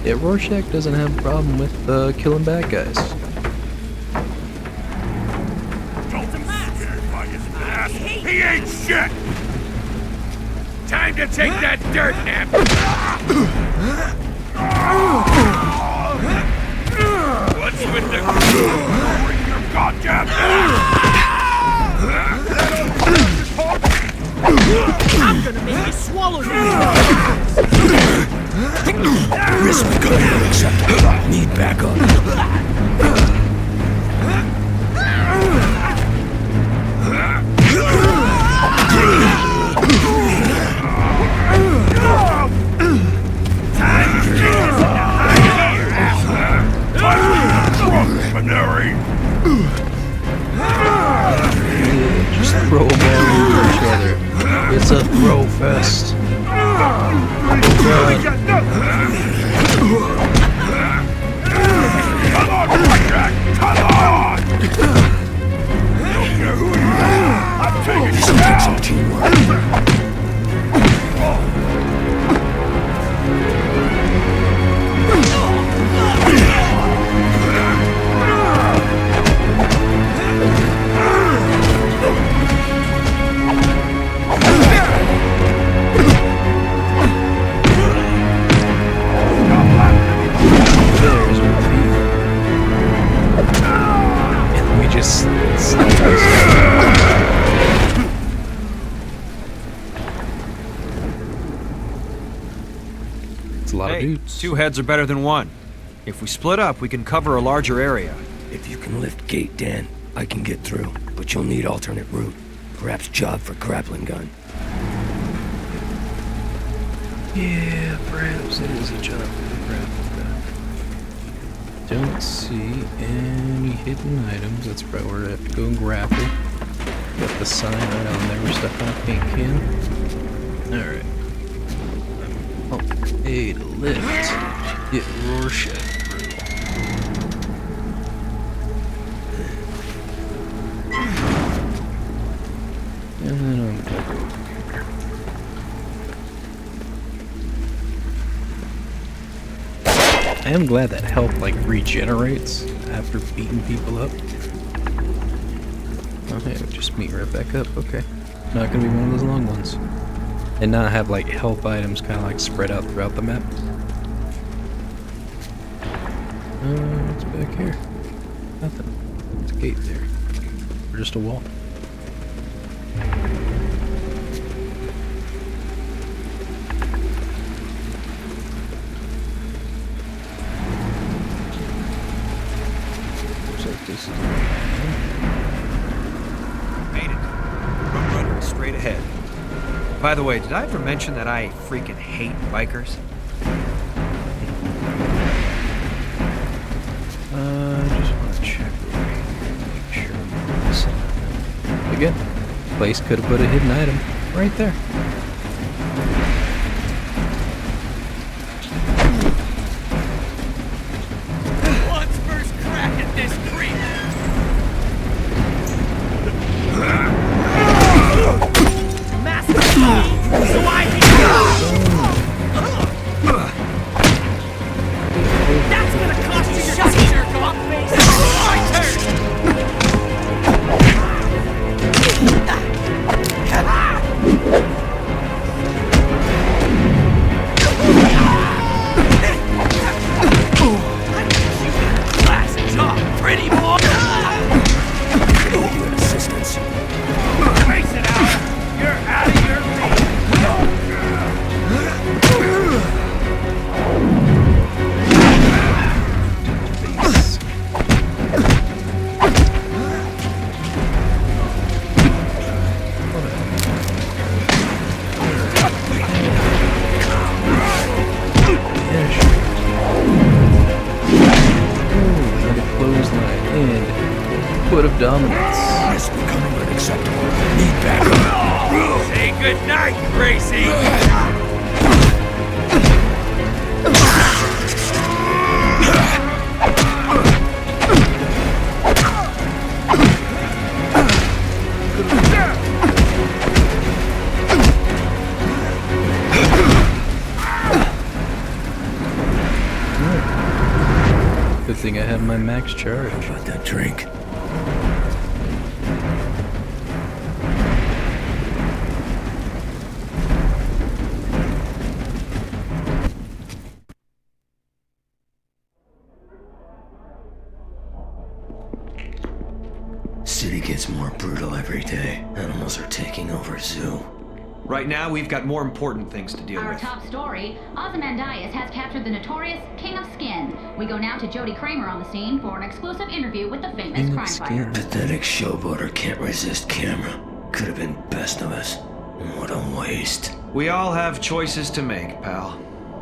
Speaker 1: Yeah, Rorschach doesn't have a problem with killing bad guys.
Speaker 7: He ain't shit! Time to take that dirt nap! What's with the... Bring your goddamn... I'm gonna make you swallow your...
Speaker 2: Risk we could not accept. Need backup.
Speaker 1: Just throw them all into each other. It's a throw fest.
Speaker 2: This will take some teamwork.
Speaker 1: A lot of
Speaker 3: Hey,
Speaker 1: dudes.
Speaker 3: 2 heads are better than 1. If we split up, we can cover a larger area.
Speaker 2: If you can lift gate, Dan, I can get through. But you'll need alternate route. Perhaps job for grappling gun.
Speaker 1: Yeah, perhaps it is a job for the graphic gun. Don't see any hidden items. That's probably where I have to go and grapple. Got the sign right on there. We're stuck on a paint can. Alright. Oh, A to lift. Get Rorschach through. And then I'm gonna go over here. I am glad that health like regenerates after beating people up. Oh hey, we just meet right back up. Okay, not gonna be one of those long ones, and not have like health items kind of like spread out throughout the map. What's back here? Nothing. It's a gate there, or just a wall. This is
Speaker 3: made it. Run straight ahead. By the way, did I ever mention that I freaking hate bikers?
Speaker 1: Just want to check real quick, make sure I'm missing nothing. Again, place could have put a hidden item right there. Of dominance.
Speaker 2: It's becoming unacceptable. Need backup.
Speaker 7: Say goodnight, Gracie!
Speaker 1: Good thing I have my max charge.
Speaker 2: How about that drink? City gets more brutal every day. Animals are taking over zoo.
Speaker 3: Right now, we've got more important things to deal
Speaker 4: Our
Speaker 3: with.
Speaker 4: top story, Ozymandias has captured the notorious King of Skin. We go now to Jody Kramer on the scene for an exclusive interview with the famous crime fighter.
Speaker 2: Pathetic showboater can't resist camera. Could have been best of us. What a waste.
Speaker 3: We all have choices to make, pal.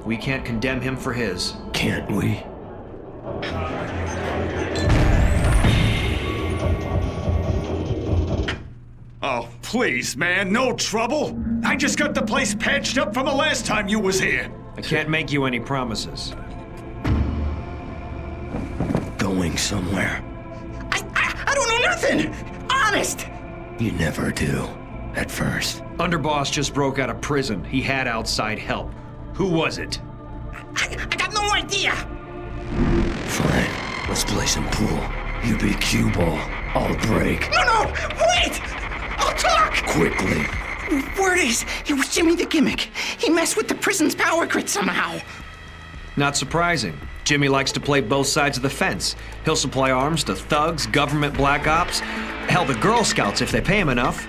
Speaker 3: We can't condemn him for his.
Speaker 2: Can't we?
Speaker 10: Oh, please, man, no trouble. I just got the place patched up from the last time you was here.
Speaker 3: I can't make you any promises.
Speaker 2: Going somewhere.
Speaker 11: I don't know nothing! Honest!
Speaker 2: You never do. At first.
Speaker 3: Underboss just broke out of prison. He had outside help. Who was it?
Speaker 11: I got no idea!
Speaker 2: Fine. Let's play some pool. You be cue ball. I'll break.
Speaker 11: No, wait! I'll talk!
Speaker 2: Quickly.
Speaker 11: Word is, it was Jimmy the Gimmick. He messed with the prison's power grid somehow.
Speaker 3: Not surprising. Jimmy likes to play both sides of the fence. He'll supply arms to thugs, government black ops, hell, the Girl Scouts if they pay him enough.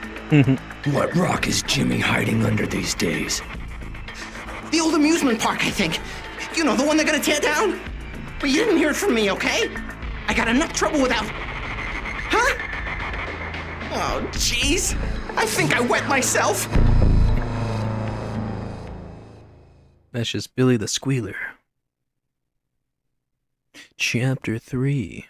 Speaker 2: What rock is Jimmy hiding under these days?
Speaker 11: The old amusement park, I think. You know, the one they're gonna tear down? But you didn't hear it from me, okay? I got enough trouble without... Huh? Oh, jeez. I think I wet myself.
Speaker 1: That's just Billy the Squealer. Chapter 3.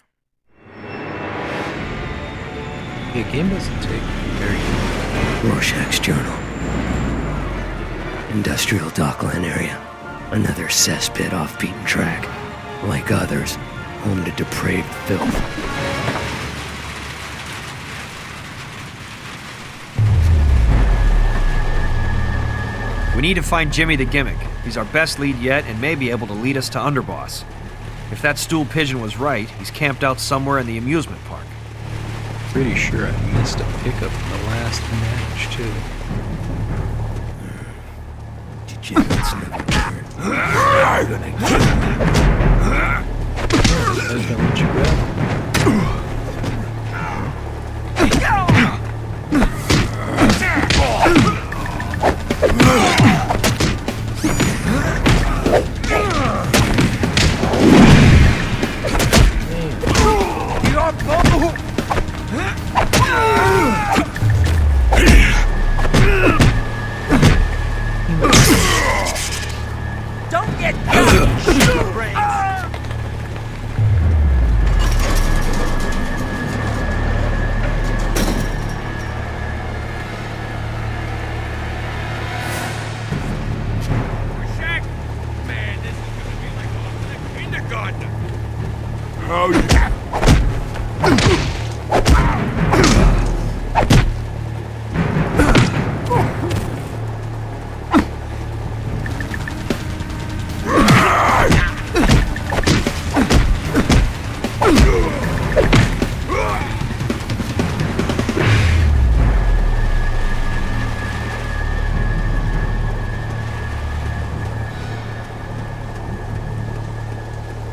Speaker 1: Yeah, game doesn't take very long.
Speaker 2: Rorschach's Journal. Industrial Dockland area. Another cesspit off beaten track. Like others, home to depraved filth.
Speaker 3: We need to find Jimmy the Gimmick. He's our best lead yet and may be able to lead us to Underboss. If that stool pigeon was right, he's camped out somewhere in the amusement park.
Speaker 1: Pretty sure I missed a pickup in the last match, too.
Speaker 2: Degenerates never learn.
Speaker 1: That's not what you got.
Speaker 6: Don't get sugar brains!
Speaker 7: Shaq? Man, this is gonna be like going to the kindergarten. Oh, yeah.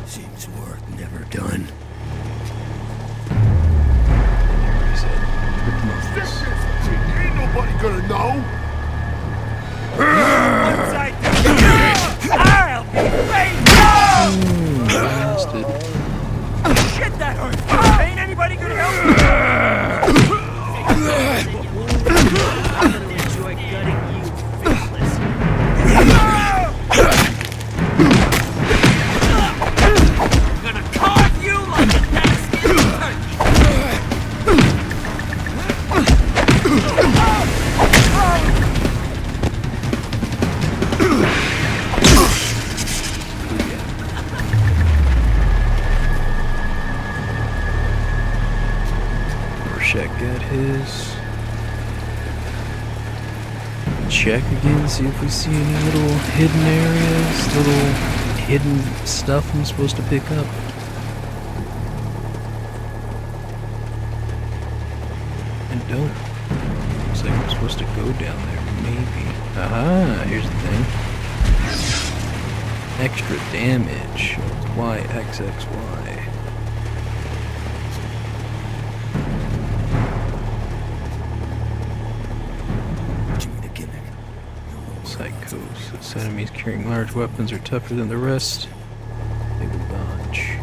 Speaker 2: Seems work never done.
Speaker 7: Ain't nobody gonna know.
Speaker 6: Once I do, I'll be
Speaker 1: Bastard.
Speaker 6: Shit, that hurt! Ain't anybody gonna help me? I'm gonna enjoy gutting you, faceless. I'm gonna carve you like a Thanksgiving turkey.
Speaker 1: Rorschach got his. Check again, see if we see any little hidden areas, little hidden stuff I'm supposed to pick up. And don't. Looks like I'm supposed to go down there, maybe. Aha, here's the thing. Extra damage. YXXY. Psychosis. Enemies carrying large weapons are tougher than the rest. They will dodge.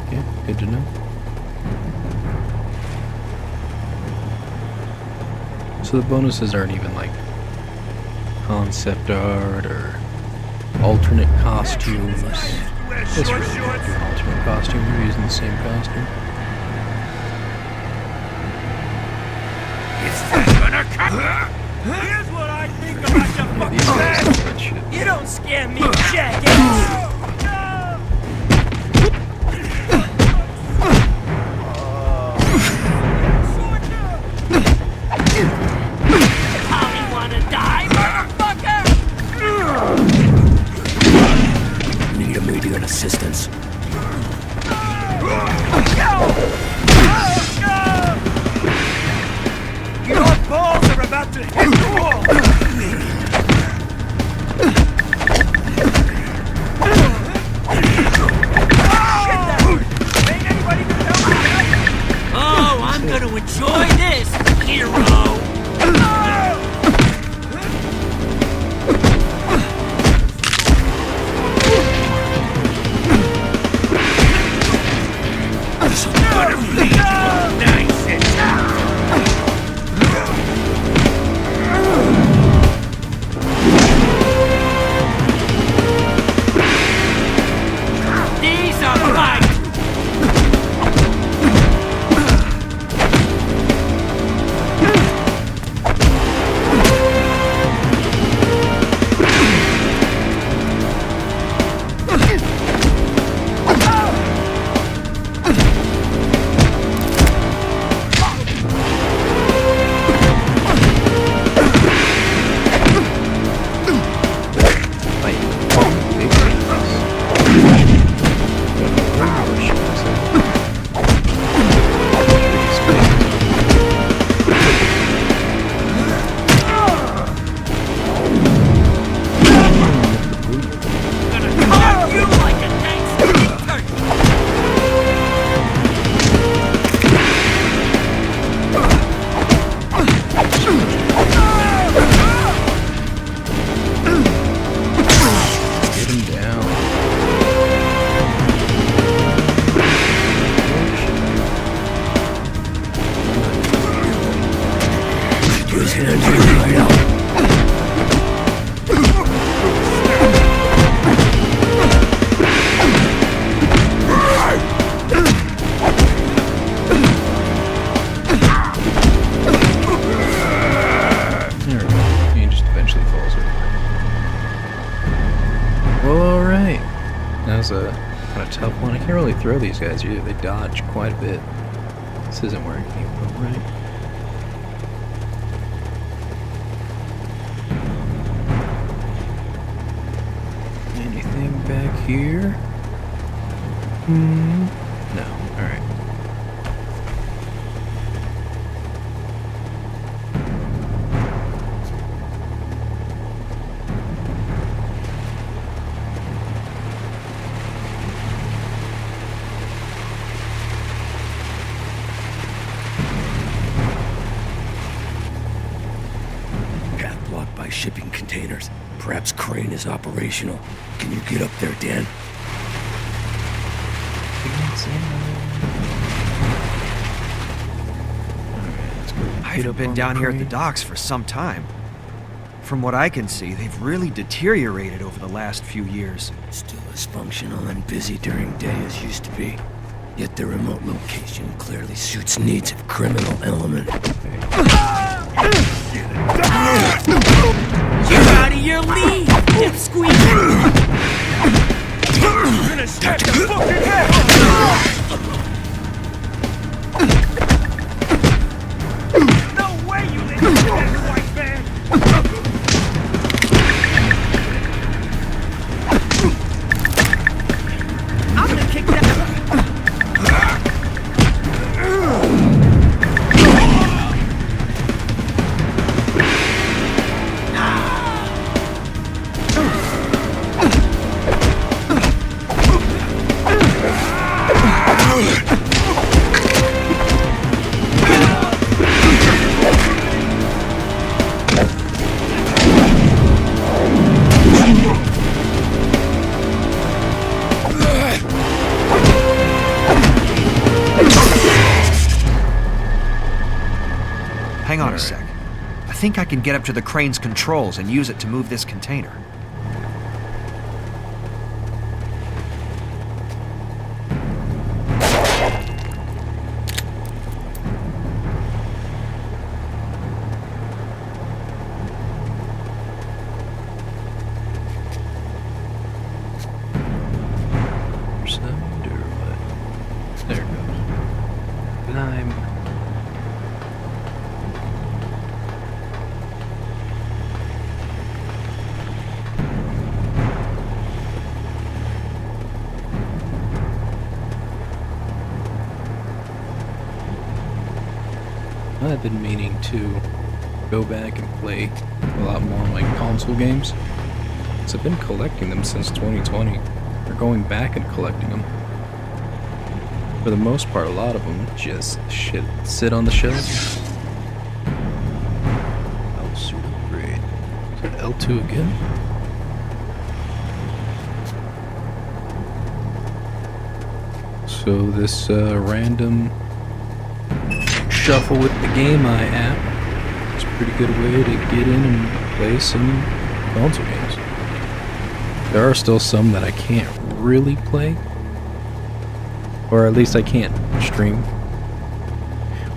Speaker 1: Okay, good to know. So the bonuses aren't even like concept art or alternate costumes. It's really not doing alternate costume, we're using the same costume.
Speaker 6: Here's what I think about your fucking bag. You don't scare me, jackass. Tommy wanna die, motherfucker?
Speaker 2: Need immediate assistance.
Speaker 6: Your balls are about to hit the wall! Ain't anybody gonna help me? Oh, I'm gonna enjoy this, hero!
Speaker 1: Well, alright. That was a kind of tough one. I can't really throw these guys either. They dodge quite a bit. This isn't where it came from, right? Anything back here? No. Alright.
Speaker 2: Path blocked by shipping containers. Perhaps Crane is operational. Can you get up there, Dan?
Speaker 3: I haven't been down here at the docks for some time. From what I can see, they've really deteriorated over the last few years.
Speaker 2: Still as functional and busy during day as used to be. Yet their remote location clearly suits needs of criminal element.
Speaker 6: You're out of your league, dipsqueak! I'm gonna snap your fucking head off! No way you let me do that, white man! I'm gonna kick that.
Speaker 3: Hang on a sec. I think I can get up to the crane's controls and use it to move this container.
Speaker 1: There it goes. Lime. I've been meaning to go back and play a lot more like console games. So I've been collecting them since 2020. Or going back and collecting them. For the most part, a lot of them just sit on the shelf. I'll suit upgrade. Is it L2 again? So this random shuffle with the GAMEYE app is a pretty good way to get in and play some console games. There are still some that I can't really play, or at least I can't stream.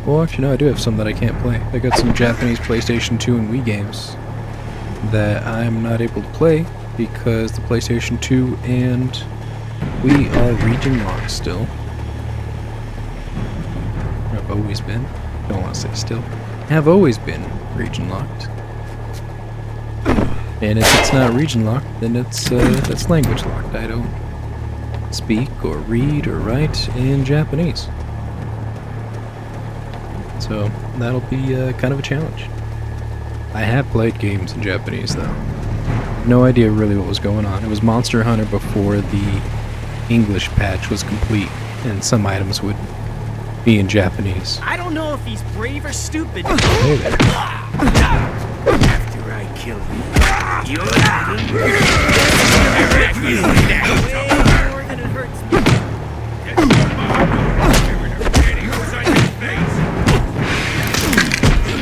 Speaker 1: Well, actually no, I do have some that I can't play. I got some Japanese PlayStation 2 and Wii games that I'm not able to play because the PlayStation 2 and Wii are region locked still. I've always been. Don't want to say still. Have always been region locked. And if it's not region locked, then it's language locked. I don't speak or read or write in Japanese. So that'll be kind of a challenge. I have played games in Japanese though. No idea really what was going on. It was Monster Hunter before the English patch was complete, and some items would be in Japanese.
Speaker 6: I don't know if he's brave or stupid.
Speaker 1: Hey there.
Speaker 6: After I kill you, you're way more than it hurts me.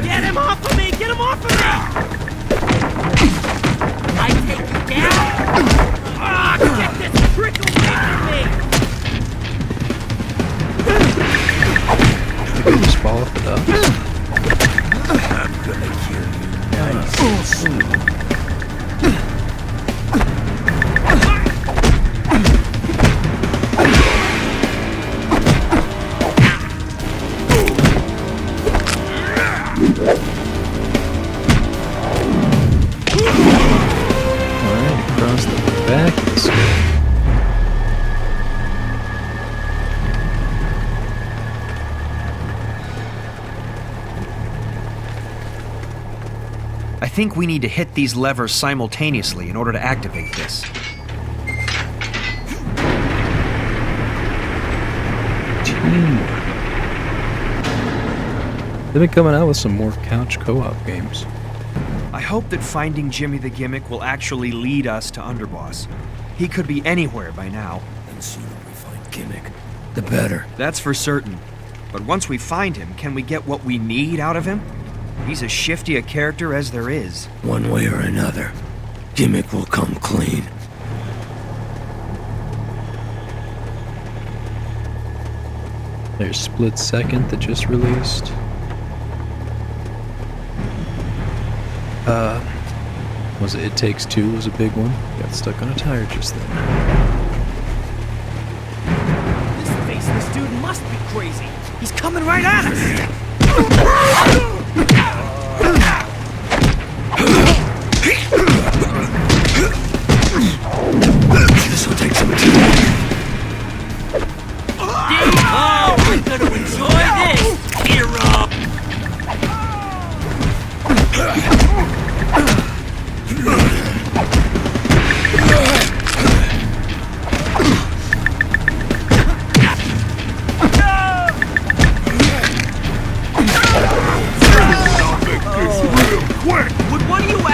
Speaker 6: Get him off of me! Get him off of me! I take you down! Ah, get this prick away from me!
Speaker 1: Should we just fall off the docks?
Speaker 2: I'm gonna kill you. Nice.
Speaker 1: back of the skull.
Speaker 3: I think we need to hit these levers simultaneously in order to activate this.
Speaker 1: Teamwork. They've been coming out with some more couch co-op games.
Speaker 3: I hope that finding Jimmy the Gimmick will actually lead us to Underboss. He could be anywhere by now.
Speaker 2: And the sooner we find Gimmick, the better.
Speaker 3: That's for certain. But once we find him, can we get what we need out of him? He's as shifty a character as there is.
Speaker 2: One way or another, Gimmick will come clean.
Speaker 1: There's Split Second that just released. Was it Takes Two was a big one. Got stuck on a tire just then.
Speaker 6: This faceless dude must be crazy. He's coming right at us.
Speaker 2: This will take some time.
Speaker 6: Oh, I'm gonna enjoy this. Gear up. Would one of you ask?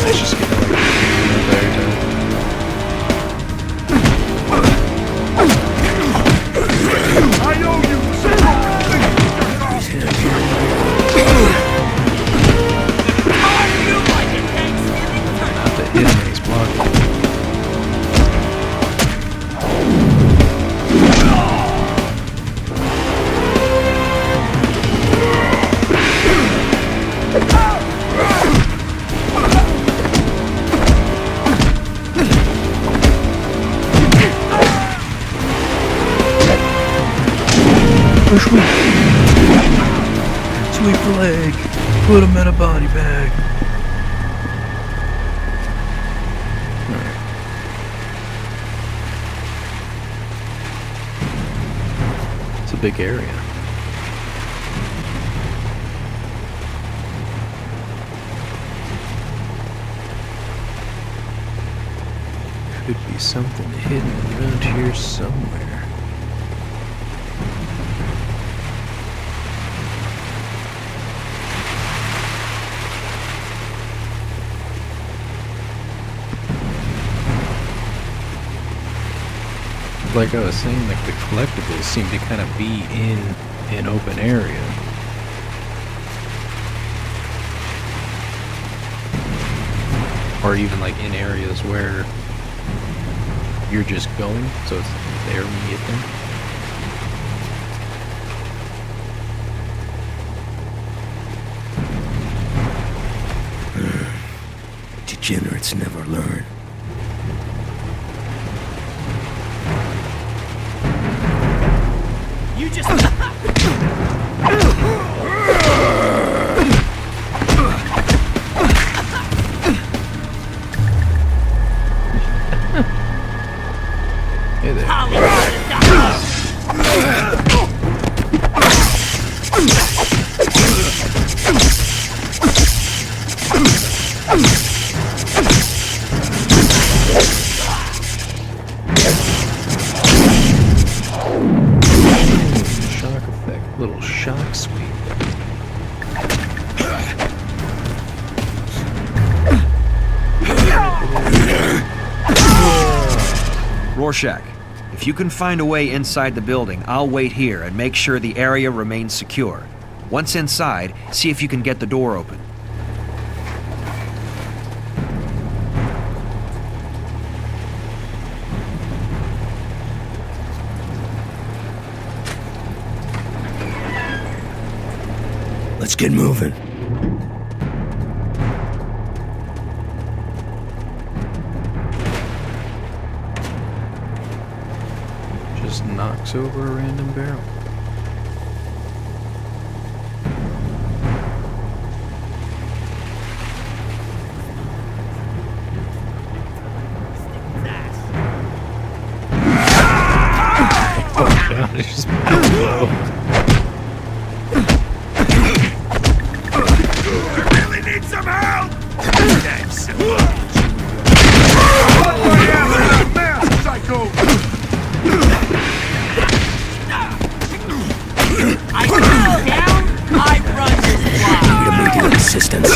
Speaker 1: Let's just get away from the entire time.
Speaker 5: I owe you
Speaker 1: Not the hit him when he's blocking. Sweep the leg. Put him in a body bag. Alright. It's a big area. Could be something hidden around here somewhere. Like I was saying, like the collectibles seem to kind of be in an open area. Or even like in areas where you're just going, so it's there when you get there.
Speaker 2: Degenerates never learn.
Speaker 6: You just.
Speaker 1: Hey there. Shock effect, little shock sweep.
Speaker 3: Rorschach, if you can find a way inside the building, I'll wait here and make sure the area remains secure. Once inside, see if you can get the door open.
Speaker 2: Let's get moving.
Speaker 1: Just not knocks over a random barrel. Oh god, it's just low.
Speaker 7: I really need some help! Thanks.
Speaker 6: I go down, I run this block.
Speaker 2: Need immediate assistance.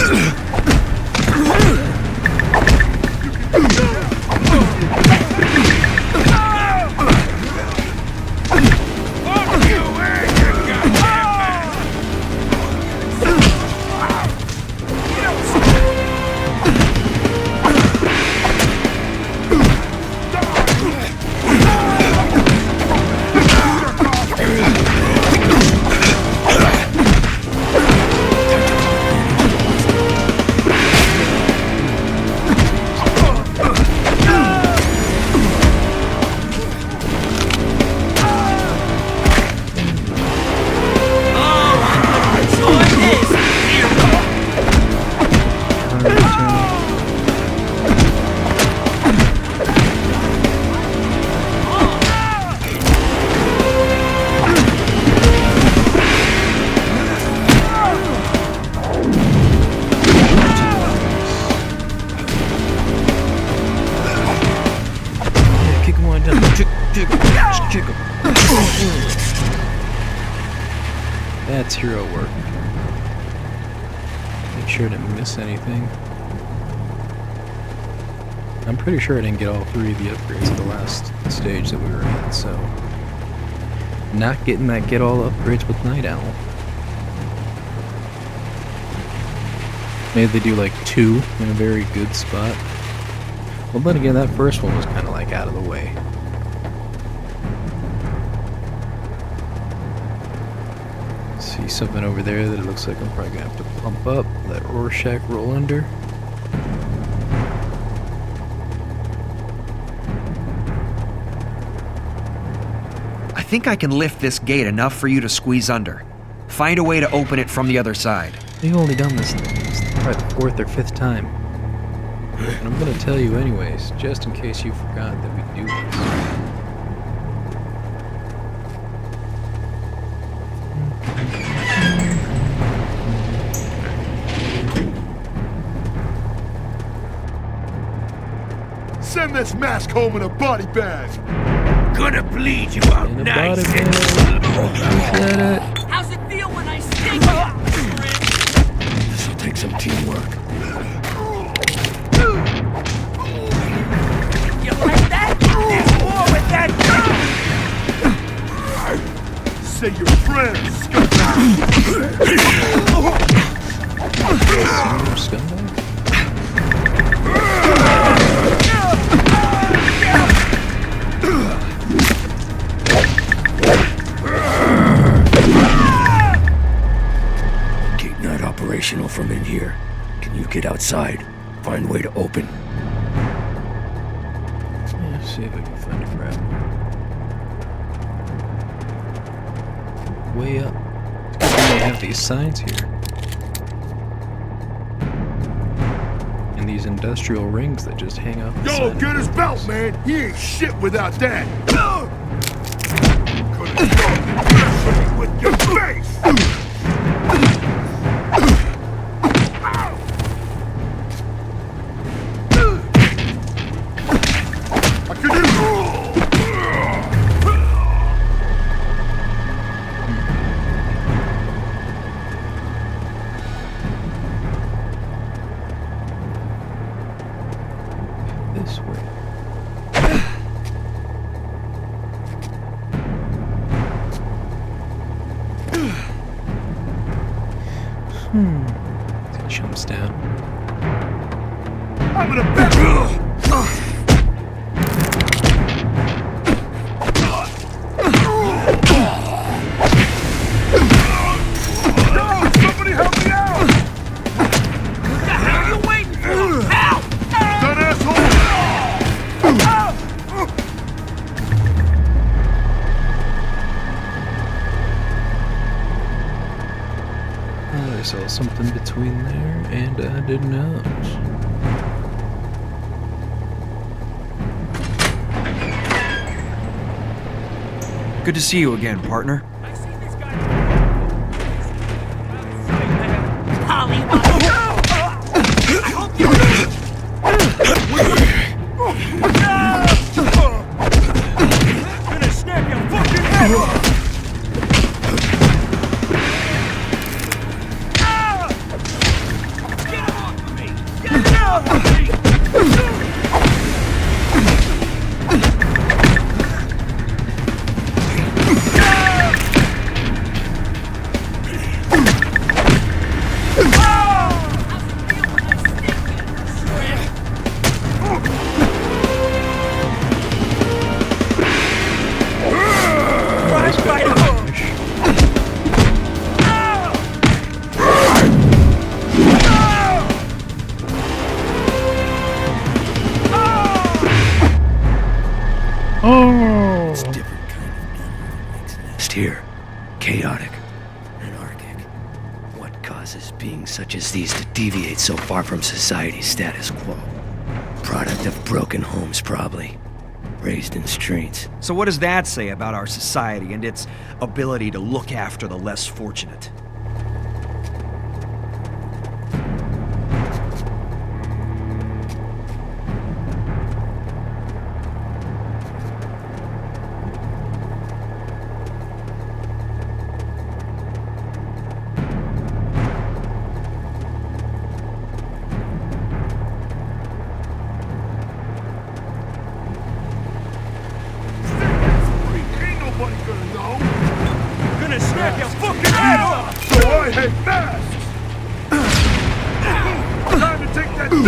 Speaker 1: That's hero work. Make sure I didn't miss anything. I'm pretty sure I didn't get all 3 of the upgrades at the last stage that we were in, so... Not getting that get all upgrades with Night Owl. Maybe they do like 2 in a very good spot. Well, then again, that first one was kind of like out of the way. See something over there that it looks like I'm probably gonna have to pump up, let Rorschach roll under.
Speaker 3: I think I can lift this gate enough for you to squeeze under. Find a way to open it from the other side.
Speaker 1: You've only done this thing. It's probably the 4th or 5th time. And I'm gonna tell you anyways, just in case you forgot that we do this.
Speaker 7: Send this mask home in a body bag. Gonna bleed you out
Speaker 1: In a
Speaker 7: nice
Speaker 1: body
Speaker 7: and
Speaker 1: bag.
Speaker 6: How's it feel when I sting you?
Speaker 2: This'll take some teamwork.
Speaker 6: You like that? There's more with that gun!
Speaker 7: Say your prayers,
Speaker 1: Scumbag?
Speaker 2: Gate not operational from in here. Can you get outside? Find a way to open.
Speaker 1: Yeah, see if I can find a grab. Way up. They have these signs here. And these industrial rings that just hang off the
Speaker 7: Yo,
Speaker 1: side.
Speaker 7: get his belt, man. He ain't shit without that. Could've started with your face. I could've.
Speaker 1: This way. He jumps down.
Speaker 7: I'm gonna bet. Somebody help me out!
Speaker 6: What the hell are you waiting for? Help!
Speaker 7: That asshole!
Speaker 1: saw something between there, and I did not.
Speaker 3: Good to see you again, partner.
Speaker 6: Gonna snap your fucking head off! Get him off of me! Get him off of me!
Speaker 2: It's a different kind of animal makes nest here. Chaotic. Anarchic. What causes beings such as these to deviate so far from society's status quo? Product of broken homes, probably. Raised in streets.
Speaker 3: So what does that say about our society and its ability to look after the less fortunate?
Speaker 6: Gonna snap your fucking head off!
Speaker 7: So I head fast! Time to take that dick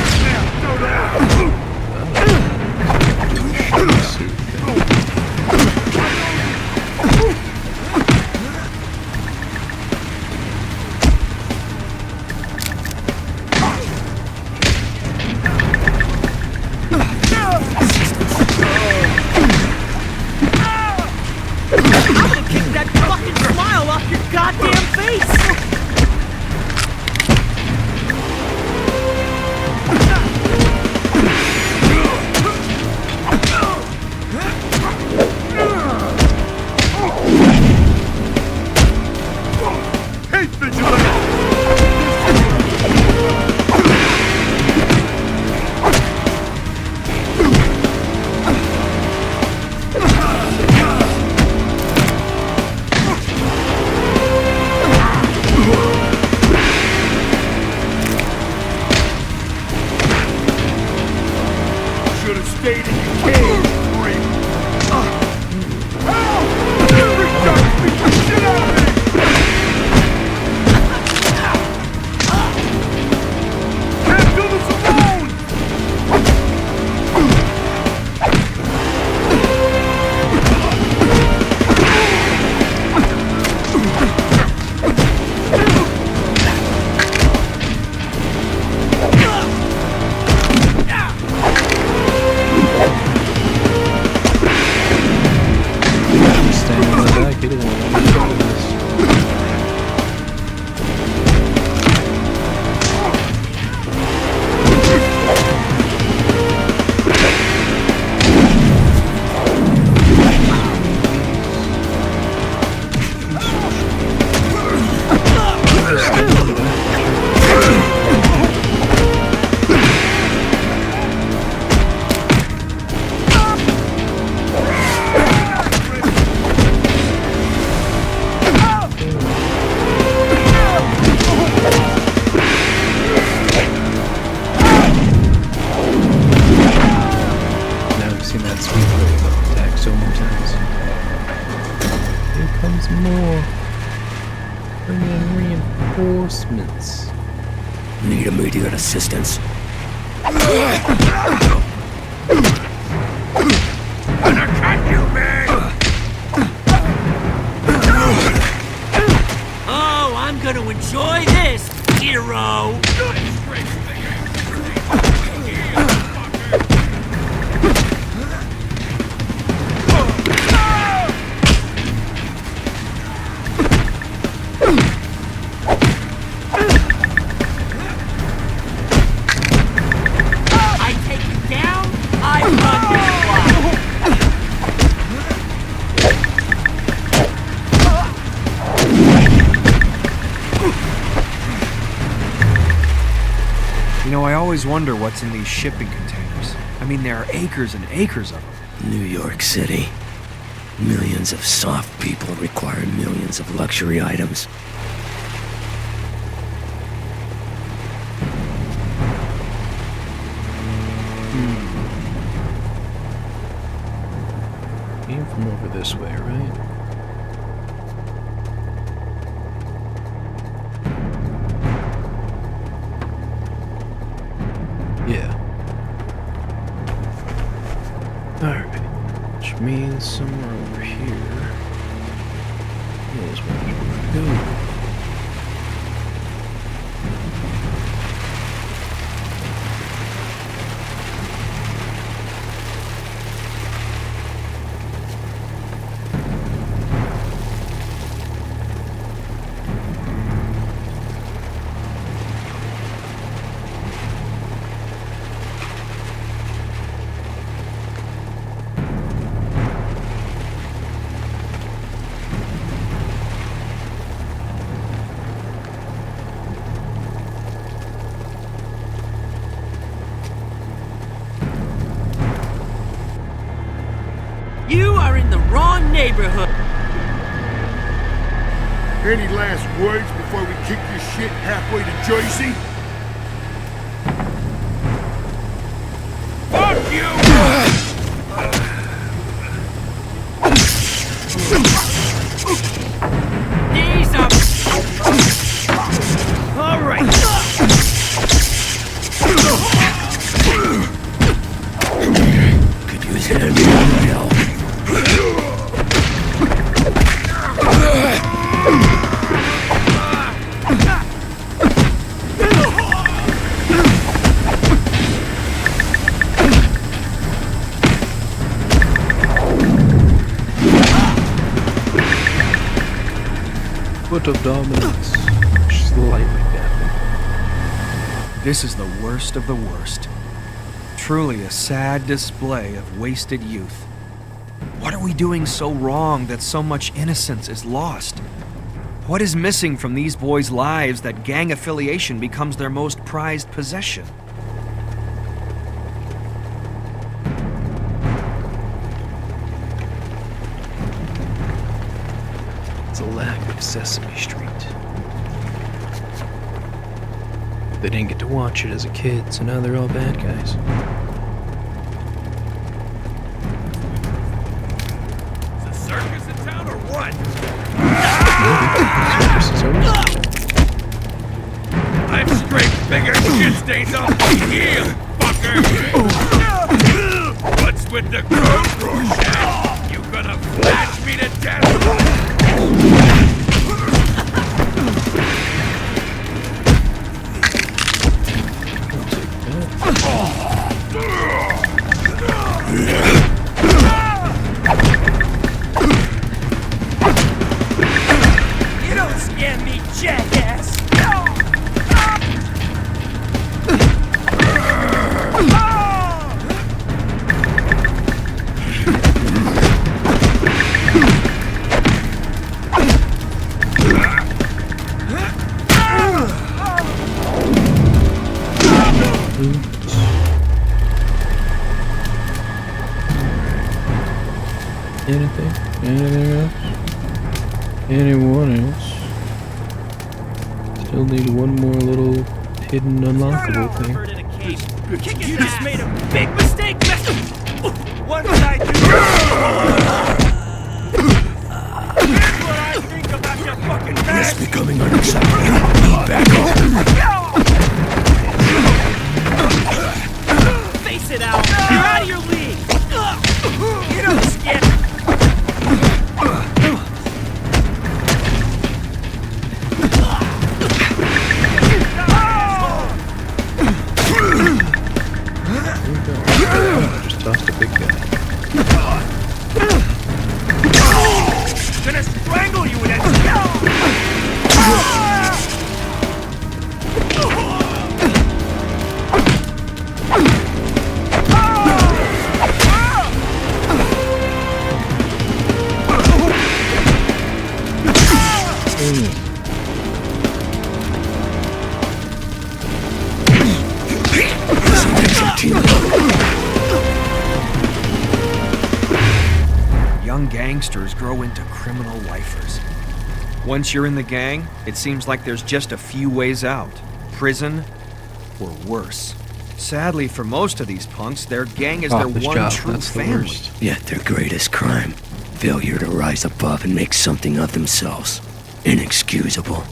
Speaker 6: Kick that fucking smile off your goddamn face!
Speaker 7: Hey, vigilante! Should have stayed in your cage, freak! Help! Freak got beat the shit out of me! Can't do this alone!
Speaker 1: Standing on the back, he didn't want to do this. Now we've seen that sweet wave attack so many times. Here comes more. Bring in reinforcements.
Speaker 2: Need immediate assistance.
Speaker 7: Gonna cut you, man!
Speaker 6: Oh, I'm gonna enjoy this, hero!
Speaker 3: know, I always wonder what's in these shipping containers. I mean, there are acres and acres of them.
Speaker 2: New York City. Millions of soft people require millions of luxury items.
Speaker 1: Came from over this way, right? Yeah. Alright. Which means somewhere over here is where we want to go.
Speaker 6: You are in the wrong neighborhood.
Speaker 12: Any last words before we kick your shit halfway to Jersey?
Speaker 7: Fuck you!
Speaker 6: Ease up. All right.
Speaker 2: Could use heavy help.
Speaker 1: Foot of dominance. Slightly down.
Speaker 3: This is the worst of the worst. Truly a sad display of wasted youth. What are we doing so wrong that so much innocence is lost? What is missing from these boys' lives that gang affiliation becomes their most prized possession?
Speaker 1: It's a lack of Sesame Street. They didn't get to watch it as a kid, so now they're all bad guys.
Speaker 7: Is a circus in town or what?
Speaker 1: Circus is over.
Speaker 7: I've scraped bigger shit stains off my heel, fucker! What's with the code, Rorschach? You gonna flash me to death?
Speaker 6: You don't scare me, jackass.
Speaker 1: Anything? Anything else? Anyone else? Still need one more little hidden unlockable thing.
Speaker 6: You just made a big mistake, mister. What did I do? Here's what I think about your fucking
Speaker 2: It's
Speaker 6: back.
Speaker 2: becoming unacceptable. Back up.
Speaker 6: Face it out. You're out of your league. You don't scare me.
Speaker 1: Just toss the big guy.
Speaker 6: Gonna strangle you with that.
Speaker 3: gangsters grow into criminal lifers. Once you're in the gang, it seems like there's just a few ways out. Prison, or worse. Sadly for most of these punks, their gang is their one true family.
Speaker 2: Yet their greatest crime, failure to rise above and make something of themselves. Inexcusable.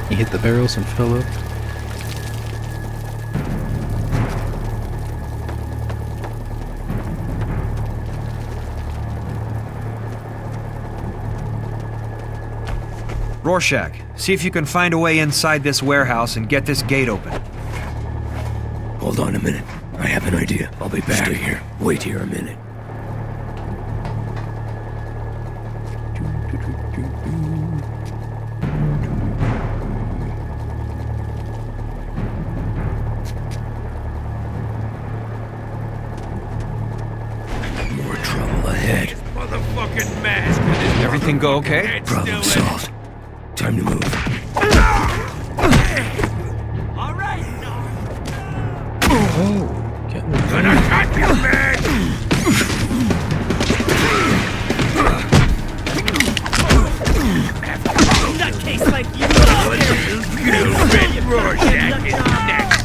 Speaker 1: Hit the barrels and fill up.
Speaker 3: Rorschach, see if you can find a way inside this warehouse and get this gate open.
Speaker 2: Hold on a minute. I have an idea. I'll be back. Stay here. Wait here a minute. More trouble ahead.
Speaker 7: Motherfucking mask.
Speaker 3: Everything go okay?
Speaker 2: Problem solved. Time to move.
Speaker 7: All right,
Speaker 1: Oh, getting
Speaker 7: gonna cut you, man. Nutcase like you. Red Rorschach is next.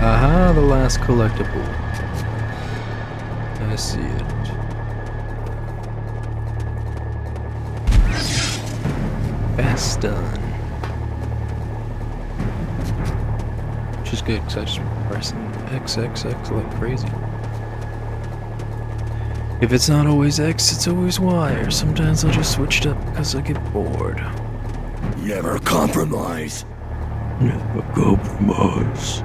Speaker 1: Aha, the last collectible. I see it. Fast done. Which is good, because I just pressing XXX like crazy. If it's not always X, it's always Y, or sometimes I'll just switch it up because I get bored.
Speaker 2: Never compromise. Never compromise.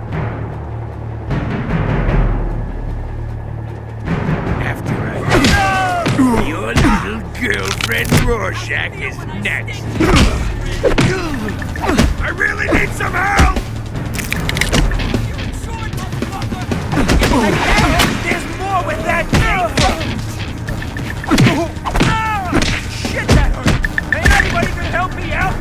Speaker 7: After I... Your little girlfriend Rorschach is next. I really need some help!
Speaker 6: There's more where that came from! Shit, that hurt! Ain't anybody gonna help me out?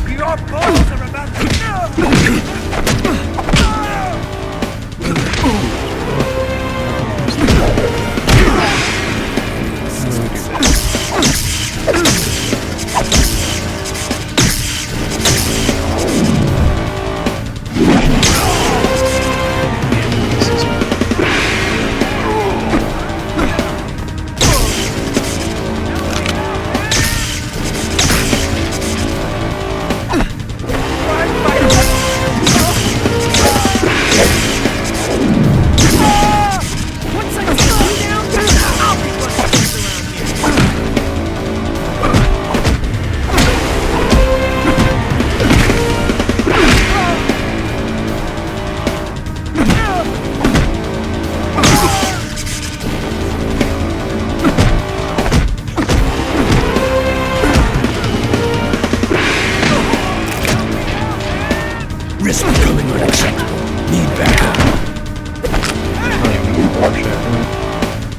Speaker 6: Your balls are about to...
Speaker 2: Risk becoming unacceptable. Need backup.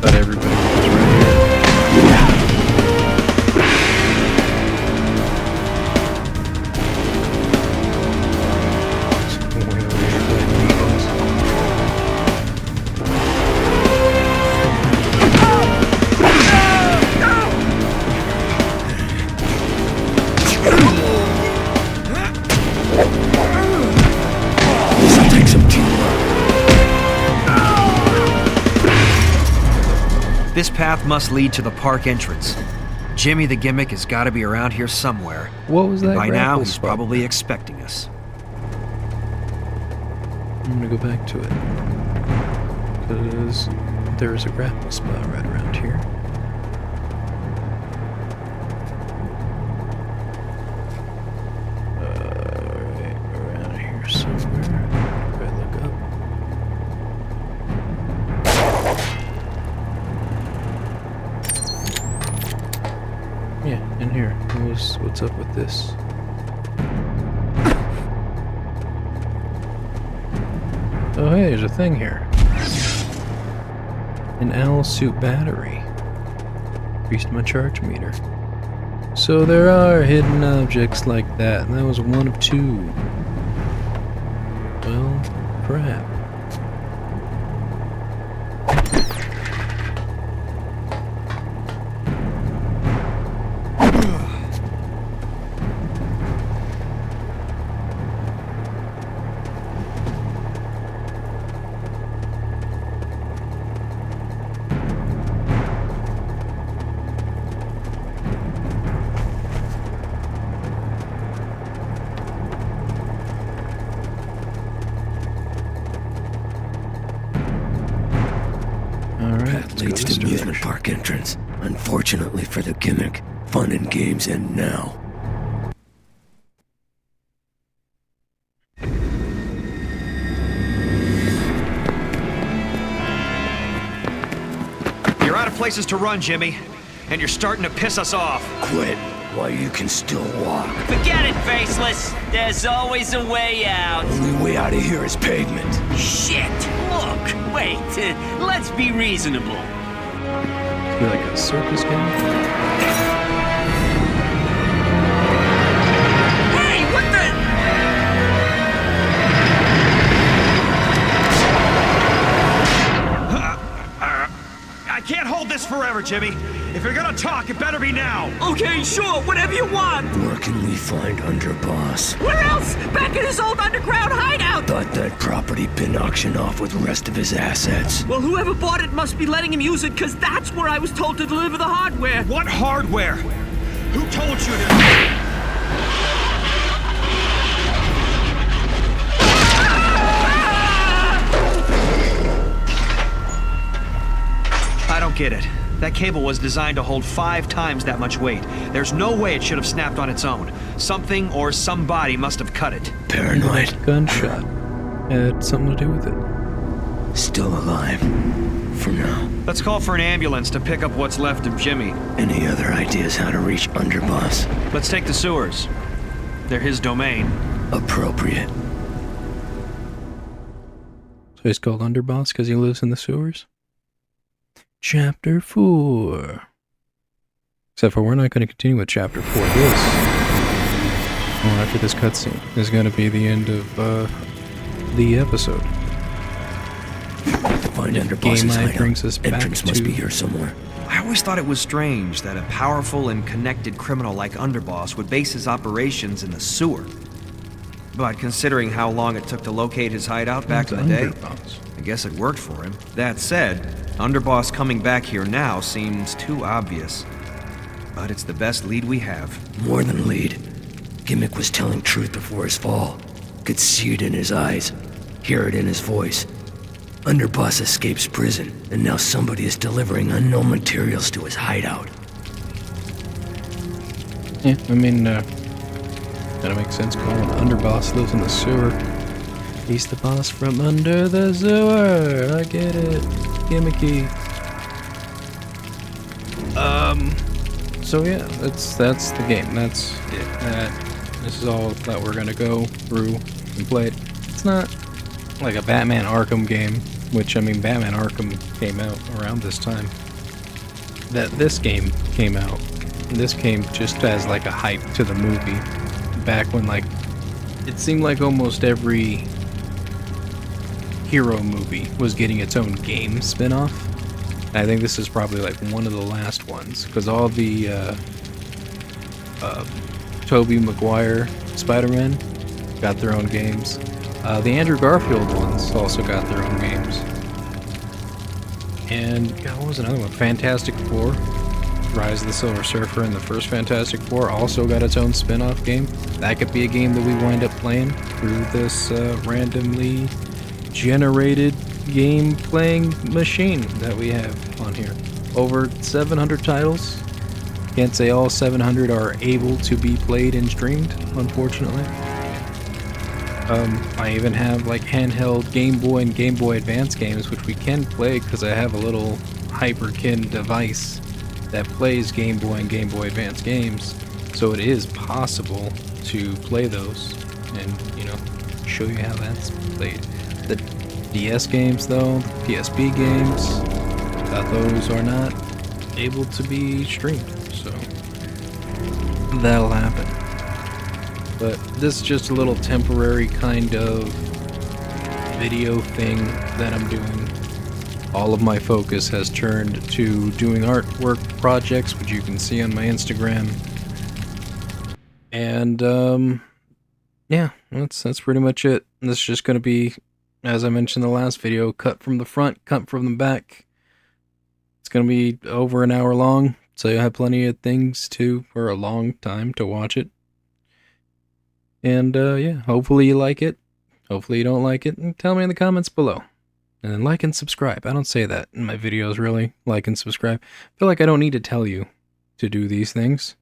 Speaker 1: But everybody was right here.
Speaker 2: This'll take some teamwork.
Speaker 3: This path must lead to the park entrance. Jimmy the Gimmick has got to be around here somewhere.
Speaker 1: What was that?
Speaker 3: By now,
Speaker 1: grapple
Speaker 3: he's
Speaker 1: spot?
Speaker 3: probably expecting us.
Speaker 1: I'm gonna go back to it. Because there is a grapple spot right around here. Right around here somewhere. If I look up. Yeah, in here. What's up with this? Oh hey, there's a thing here. An owl suit battery. Increased my charge meter. So there are hidden objects like that, and that was one of two. Well, crap.
Speaker 2: Path leads to amusement park entrance. Unfortunately for the Gimmick, fun and games end now.
Speaker 3: You're out of places to run, Jimmy. And you're starting to piss us off.
Speaker 2: Quit while you can still walk.
Speaker 13: Forget it, Faceless. There's always a way out.
Speaker 2: Only way out of here is pavement.
Speaker 13: Shit! Look! Wait, let's be reasonable.
Speaker 1: Be like a circus game?
Speaker 13: Hey, what the?
Speaker 3: I can't hold this forever, Jimmy. If you're gonna talk, it better be now.
Speaker 13: Okay, sure, whatever you want.
Speaker 2: Where can we find Underboss?
Speaker 13: Where else? Back in his old underground hideout.
Speaker 2: Thought that property been auctioned off with the rest of his assets.
Speaker 13: Well, whoever bought it must be letting him use it, because that's where I was told to deliver the hardware.
Speaker 3: What hardware? Who told you to... I don't get it. That cable was designed to hold 5 times that much weight. There's no way it should have snapped on its own. Something or somebody must have cut it.
Speaker 2: Paranoid.
Speaker 1: Gunshot. Had something to do with it.
Speaker 2: Still alive. For now.
Speaker 3: Let's call for an ambulance to pick up what's left of Jimmy.
Speaker 2: Any other ideas how to reach Underboss?
Speaker 3: Let's take the sewers. They're his domain.
Speaker 2: Appropriate.
Speaker 1: So he's called Underboss because he lives in the sewers? Chapter 4. Except for we're not going to continue with Chapter 4. This, well, after this cutscene, is going to be the end of the episode.
Speaker 2: Find Underboss's hideout.
Speaker 1: Brings us back
Speaker 2: Entrance must be here somewhere.
Speaker 3: I always thought it was strange that a powerful and connected criminal like Underboss would base his operations in the sewer. But considering how long it took to locate his hideout back in the day, I guess it worked for him. That said, Underboss coming back here now seems too obvious. But it's the best lead we have.
Speaker 2: More than lead. Gimmick was telling truth before his fall. Could see it in his eyes, hear it in his voice. Underboss escapes prison, and now somebody is delivering unknown materials to his hideout.
Speaker 1: Yeah, I mean, that makes sense. Calling Underboss lives in the sewer. He's the boss from under the sewer. I get it. Gimmicky. So yeah, that's the game. That's it. This is all that we're gonna go through and play it. It's not like a Batman Arkham game, which, I mean, Batman Arkham came out around this time that this game came out. This came just as like a hype to the movie back when, like, it seemed like almost every hero movie was getting its own game spin-off. I think this is probably like one of the last ones, because all the Tobey Maguire Spider-Man got their own games. The Andrew Garfield ones also got their own games. And God, what was another one? Fantastic Four. Rise of the Silver Surfer and the first Fantastic Four also got its own spin-off game. That could be a game that we wind up playing through this randomly generated game playing machine that we have on here. Over 700 titles. Can't say all 700 are able to be played and streamed, unfortunately. I even have like handheld Game Boy and Game Boy Advance games, which we can play because I have a little Hyperkin device that plays Game Boy and Game Boy Advance games. So it is possible to play those and, you know, show you how that's played. The DS games, though, the PSP games, those are not able to be streamed, so that'll happen. But this is just a little temporary kind of video thing that I'm doing. All of my focus has turned to doing artwork projects, which you can see on my Instagram. And, yeah, that's pretty much it. This is just going to be, as I mentioned in the last video, cut from the front, cut from the back. It's going to be over an hour long, so you'll have plenty of things for a long time to watch it. And, yeah, hopefully you like it. Hopefully you don't like it, and tell me in the comments below. And then like and subscribe. I don't say that in my videos, really. Like and subscribe. I feel like I don't need to tell you to do these things.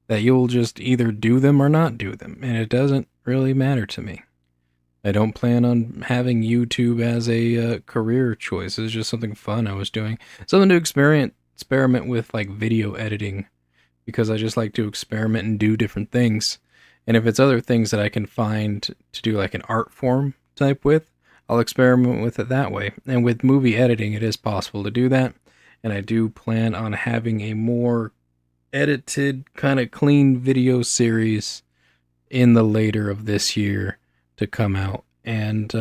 Speaker 1: That you'll just either do them or not do them. And it doesn't really matter to me. I don't plan on having YouTube as a career choice. It's just something fun I was doing. Something to experiment with, like video editing. Because I just like to experiment and do different things. And if it's other things that I can find to do like an art form type with, I'll experiment with it that way. And with movie editing, it is possible to do that. And I do plan on having a more edited, kind of clean video series in the later of this year to come out. And,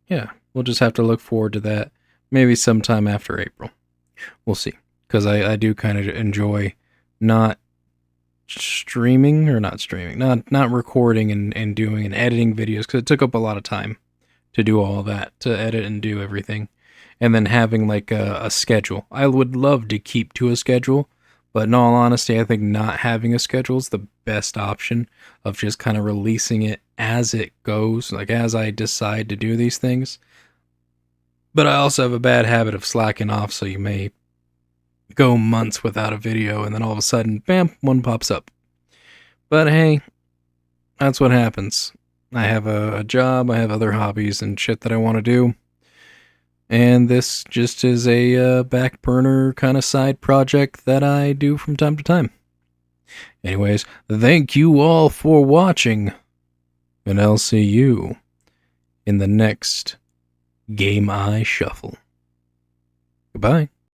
Speaker 1: yeah, we'll just have to look forward to that. Maybe sometime after April. We'll see. Because I do kind of enjoy not recording and doing and editing videos, because it took up a lot of time to do all that, to edit and do everything, and then having like a schedule. I would love to keep to a schedule, but in all honesty, I think not having a schedule is the best option of just kind of releasing it as it goes, like as I decide to do these things. But I also have a bad habit of slacking off, so you may go months without a video, and then all of a sudden, bam, one pops up. But hey, that's what happens. I have a job, I have other hobbies and shit that I want to do, And this just is a back burner kind of side project that I do from time to time. Anyways, thank you all for watching, and I'll see you in the next GAMEYE Shuffle. Goodbye.